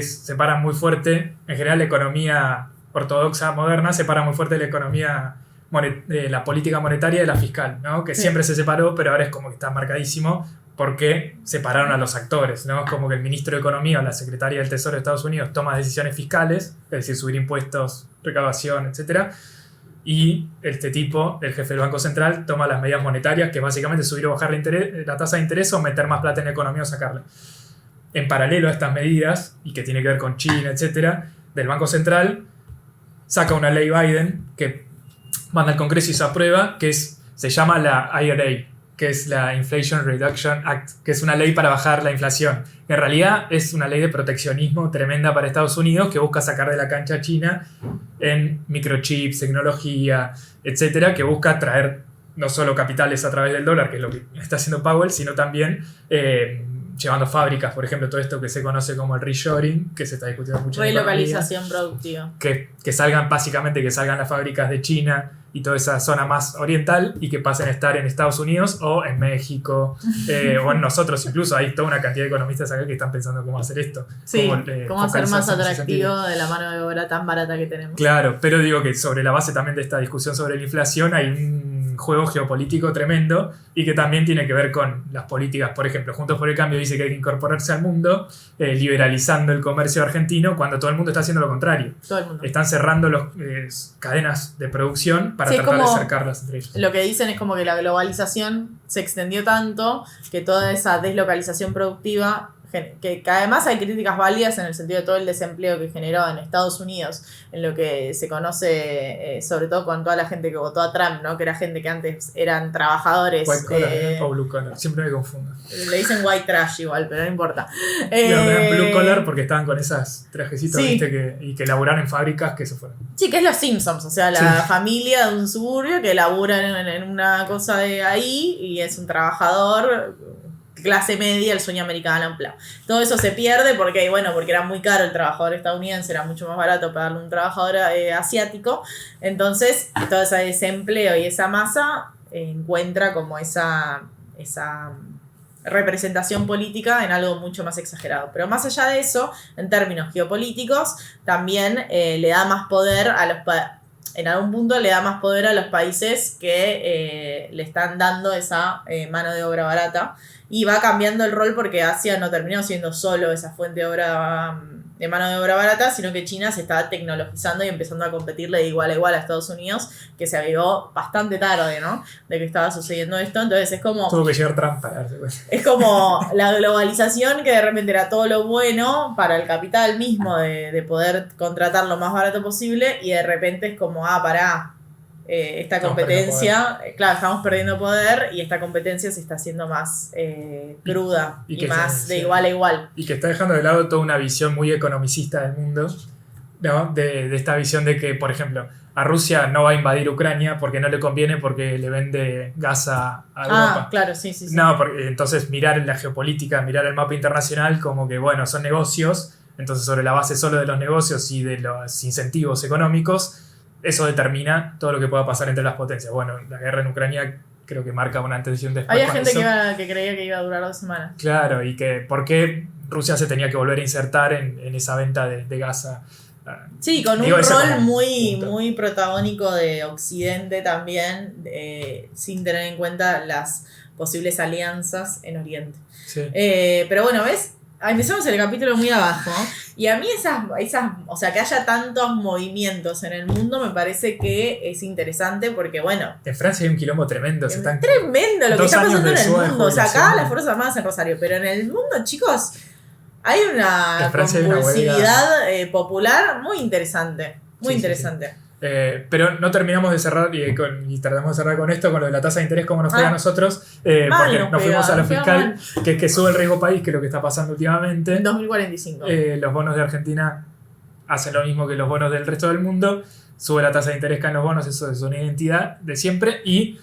separan muy fuerte, en general la economía ortodoxa moderna separa muy fuerte la economía, la política monetaria de la fiscal, ¿no? Que siempre se separó, pero ahora es como que está marcadísimo porque separaron a los actores, ¿no? Es como que el ministro de Economía o la secretaria del Tesoro de Estados Unidos toma decisiones fiscales, es decir, subir impuestos, recaudación, etcétera. Y este tipo, el jefe del Banco Central, toma las medidas monetarias, que básicamente subir o bajar la tasa de interés o meter más plata en la economía o sacarla. En paralelo a estas medidas, y que tiene que ver con China, etc., del Banco Central saca una ley Biden que manda al Congreso y se aprueba, se llama la IRA, que es la Inflation Reduction Act, que es una ley para bajar la inflación. En realidad es una ley de proteccionismo tremenda para Estados Unidos que busca sacar de la cancha a China en microchips, tecnología, etcétera, que busca traer no solo capitales a través del dólar, que es lo que está haciendo Powell, sino también llevando fábricas, por ejemplo, todo esto que se conoce como el reshoring, que se está discutiendo mucho en relocalización productiva. Que salgan las fábricas de China y toda esa zona más oriental y que pasen a estar en Estados Unidos o en México o en nosotros incluso. Hay toda una cantidad de economistas acá que están pensando cómo hacer esto. Sí, cómo hacer más atractivo de la mano de obra tan barata que tenemos. Claro, pero digo que sobre la base también de esta discusión sobre la inflación hay un juego geopolítico tremendo y que también tiene que ver con las políticas. Por ejemplo, Juntos por el Cambio dice que hay que incorporarse al mundo, liberalizando el comercio argentino, cuando todo el mundo está haciendo lo contrario. Todo el mundo. Están cerrando las cadenas de producción para tratar de acercarlas entre ellos. Lo que dicen es como que la globalización se extendió tanto que toda esa deslocalización productiva, que además hay críticas válidas en el sentido de todo el desempleo que generó en Estados Unidos, en lo que se conoce sobre todo con toda la gente que votó a Trump, ¿no? Que era gente que antes eran trabajadores. White collar, o blue collar, siempre me confundo. Le dicen white trash igual, pero no importa. Blue collar porque estaban con esas trajecitos, sí, ¿viste? Y que laburaron en fábricas que se fueron. Sí, que es los Simpsons, o sea, la familia de un suburbio que labura en una cosa de ahí y es un trabajador clase media, el sueño americano en plan. Todo eso se pierde porque era muy caro el trabajador estadounidense, era mucho más barato pagarle a un trabajador asiático. Entonces, todo ese desempleo y esa masa encuentra como esa representación política en algo mucho más exagerado. Pero más allá de eso, en términos geopolíticos, también le da más poder en algún punto le da más poder a los países que le están dando esa mano de obra barata y va cambiando el rol porque Asia no terminó siendo solo esa fuente de obra de mano de obra barata, sino que China se está tecnologizando y empezando a competirle de igual a igual a Estados Unidos, que se avivó bastante tarde, ¿no? De que estaba sucediendo esto. Entonces es como... Tuvo que llegar Trump para darse cuenta. Es como la globalización, que de repente era todo lo bueno para el capital mismo de poder contratar lo más barato posible, y de repente es como, pará, esta competencia, claro, estamos perdiendo poder, y esta competencia se está haciendo más cruda y más de igual a igual. Y que está dejando de lado toda una visión muy economicista del mundo, ¿no? De esta visión de que, por ejemplo, a Rusia no va a invadir Ucrania porque no le conviene, porque le vende gas a Europa. Claro, sí. No, porque entonces mirar la geopolítica, mirar el mapa internacional como que, bueno, son negocios, entonces sobre la base solo de los negocios y de los incentivos económicos, eso determina todo lo que pueda pasar entre las potencias. Bueno, la guerra en Ucrania creo que marca una antes y un después. Había gente que creía que iba a durar 2 semanas. Claro, y que por qué Rusia se tenía que volver a insertar en esa venta de gas. Sí, con un rol muy protagónico de Occidente también, sin tener en cuenta las posibles alianzas en Oriente. Sí. Pero bueno, ¿ves? Empezamos el capítulo muy abajo, y a mí esas, o sea, que haya tantos movimientos en el mundo me parece que es interesante, porque bueno... En Francia hay un quilombo tremendo. Es tremendo lo que está pasando en el mundo. O sea, acá las Fuerzas Armadas en Rosario, pero en el mundo, chicos, hay una compulsividad popular muy interesante. Muy interesante. Sí. Pero no terminamos de cerrar y tratamos de cerrar con esto, con lo de la tasa de interés, como nos pega a nosotros, porque nos fuimos a lo fiscal, que es que sube el riesgo país, que es lo que está pasando últimamente. En 2045. Los bonos de Argentina hacen lo mismo que los bonos del resto del mundo, sube la tasa de interés, caen los bonos, eso es una identidad de siempre, y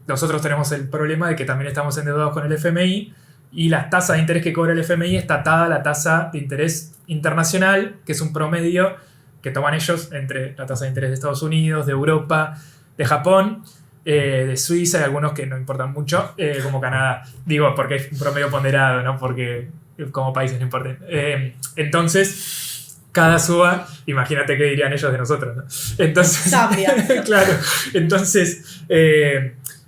nosotros tenemos el problema de que también estamos endeudados con el FMI, y la tasa de interés que cobra el FMI está atada a la tasa de interés internacional, que es un promedio que toman ellos entre la tasa de interés de Estados Unidos, de Europa, de Japón, de Suiza y algunos que no importan mucho, como Canadá. Digo, porque es un promedio ponderado, ¿no? Porque como países no importan. Entonces, cada suba, imagínate qué dirían ellos de nosotros, ¿no? Entonces, claro, entonces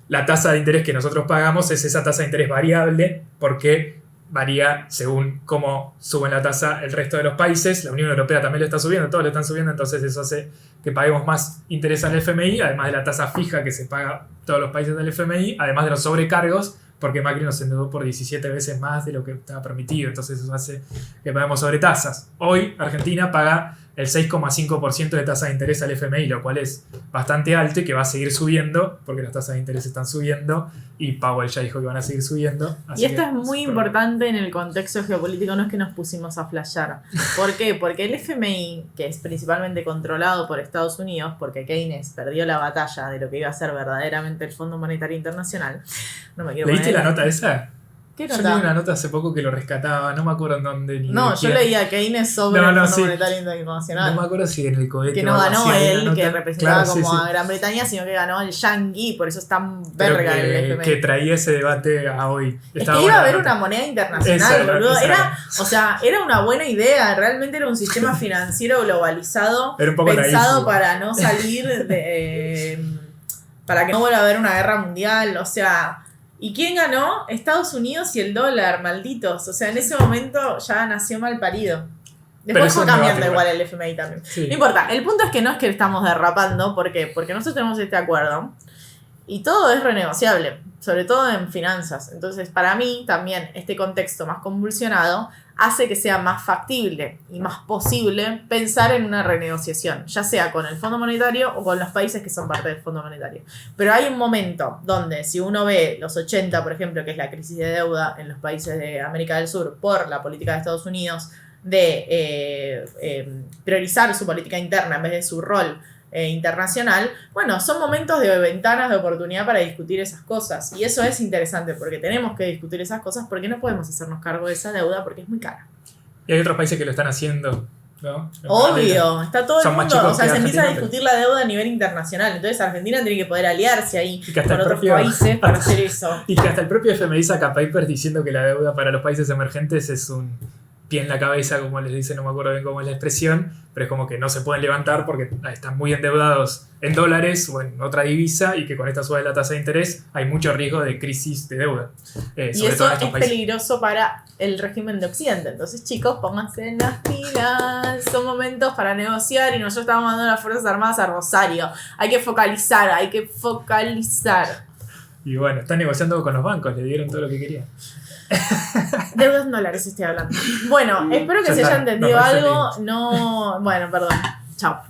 la tasa de interés que nosotros pagamos es esa tasa de interés variable, porque varía según cómo suben la tasa el resto de los países. La Unión Europea también lo está subiendo, todos lo están subiendo, entonces eso hace que paguemos más interés al FMI, además de la tasa fija que se paga todos los países del FMI, además de los sobrecargos, porque Macri nos endeudó por 17 veces más de lo que estaba permitido, entonces eso hace que paguemos sobretasas. Hoy Argentina paga el 6,5% de tasa de interés al FMI, lo cual es bastante alto y que va a seguir subiendo, porque las tasas de interés están subiendo y Powell ya dijo que van a seguir subiendo. Y esto es muy importante en el contexto geopolítico, no es que nos pusimos a flashear. ¿Por qué? Porque el FMI, que es principalmente controlado por Estados Unidos, porque Keynes perdió la batalla de lo que iba a ser verdaderamente el Fondo Monetario Internacional. No me quiero ¿Leíste la nota esa? ¿Qué nota? Yo leí una nota hace poco que lo rescataba, no me acuerdo en dónde ni no, yo leía Keynes sobre el Fondo Monetario Internacional. No me acuerdo si en el cohete. Que no ganó él, que representaba a Gran Bretaña, sino que ganó el Yankee, por eso es tan verga el FMI. Que traía ese debate a hoy. Es que iba a haber una moneda internacional, boludo. Era una buena idea, realmente era un sistema financiero globalizado, pensado para no salir para que no vuelva a haber una guerra mundial, o sea... ¿Y quién ganó? Estados Unidos y el dólar, malditos. O sea, en ese momento ya nació mal parido. Después fue cambiando igual el FMI también. Sí. No importa, el punto es que no es que estamos derrapando. ¿Por qué? Porque nosotros tenemos este acuerdo y todo es renegociable, sobre todo en finanzas. Entonces, para mí también este contexto más convulsionado hace que sea más factible y más posible pensar en una renegociación, ya sea con el Fondo Monetario o con los países que son parte del Fondo Monetario. Pero hay un momento donde, si uno ve los 80, por ejemplo, que es la crisis de deuda en los países de América del Sur por la política de Estados Unidos de priorizar su política interna en vez de su rol internacional, bueno, son momentos de ventanas de oportunidad para discutir esas cosas, y eso es interesante porque tenemos que discutir esas cosas, porque no podemos hacernos cargo de esa deuda porque es muy cara. Y hay otros países que lo están haciendo, ¿no? Obvio, está todo el mundo, o sea, se empieza a discutir la deuda a nivel internacional, entonces Argentina tiene que poder aliarse ahí con otros países para hacer eso. Y que hasta el propio FMI saca papers diciendo que la deuda para los países emergentes es un pie en la cabeza, como les dicen, no me acuerdo bien cómo es la expresión, pero es como que no se pueden levantar porque están muy endeudados en dólares o en otra divisa y que con esta suba de la tasa de interés hay mucho riesgo de crisis de deuda. Y Sobre eso todo en es estos países. peligroso para el régimen de Occidente. Entonces, chicos, pónganse en las pilas. Son momentos para negociar y nosotros estamos mandando las Fuerzas Armadas a Rosario. Hay que focalizar, hay que focalizar. Y bueno, están negociando con los bancos, le dieron todo lo que querían. Deudas en dólares estoy hablando. Bueno, espero que Ya se está, haya entendido nos algo. entendimos. No. Bueno, perdón. Chao.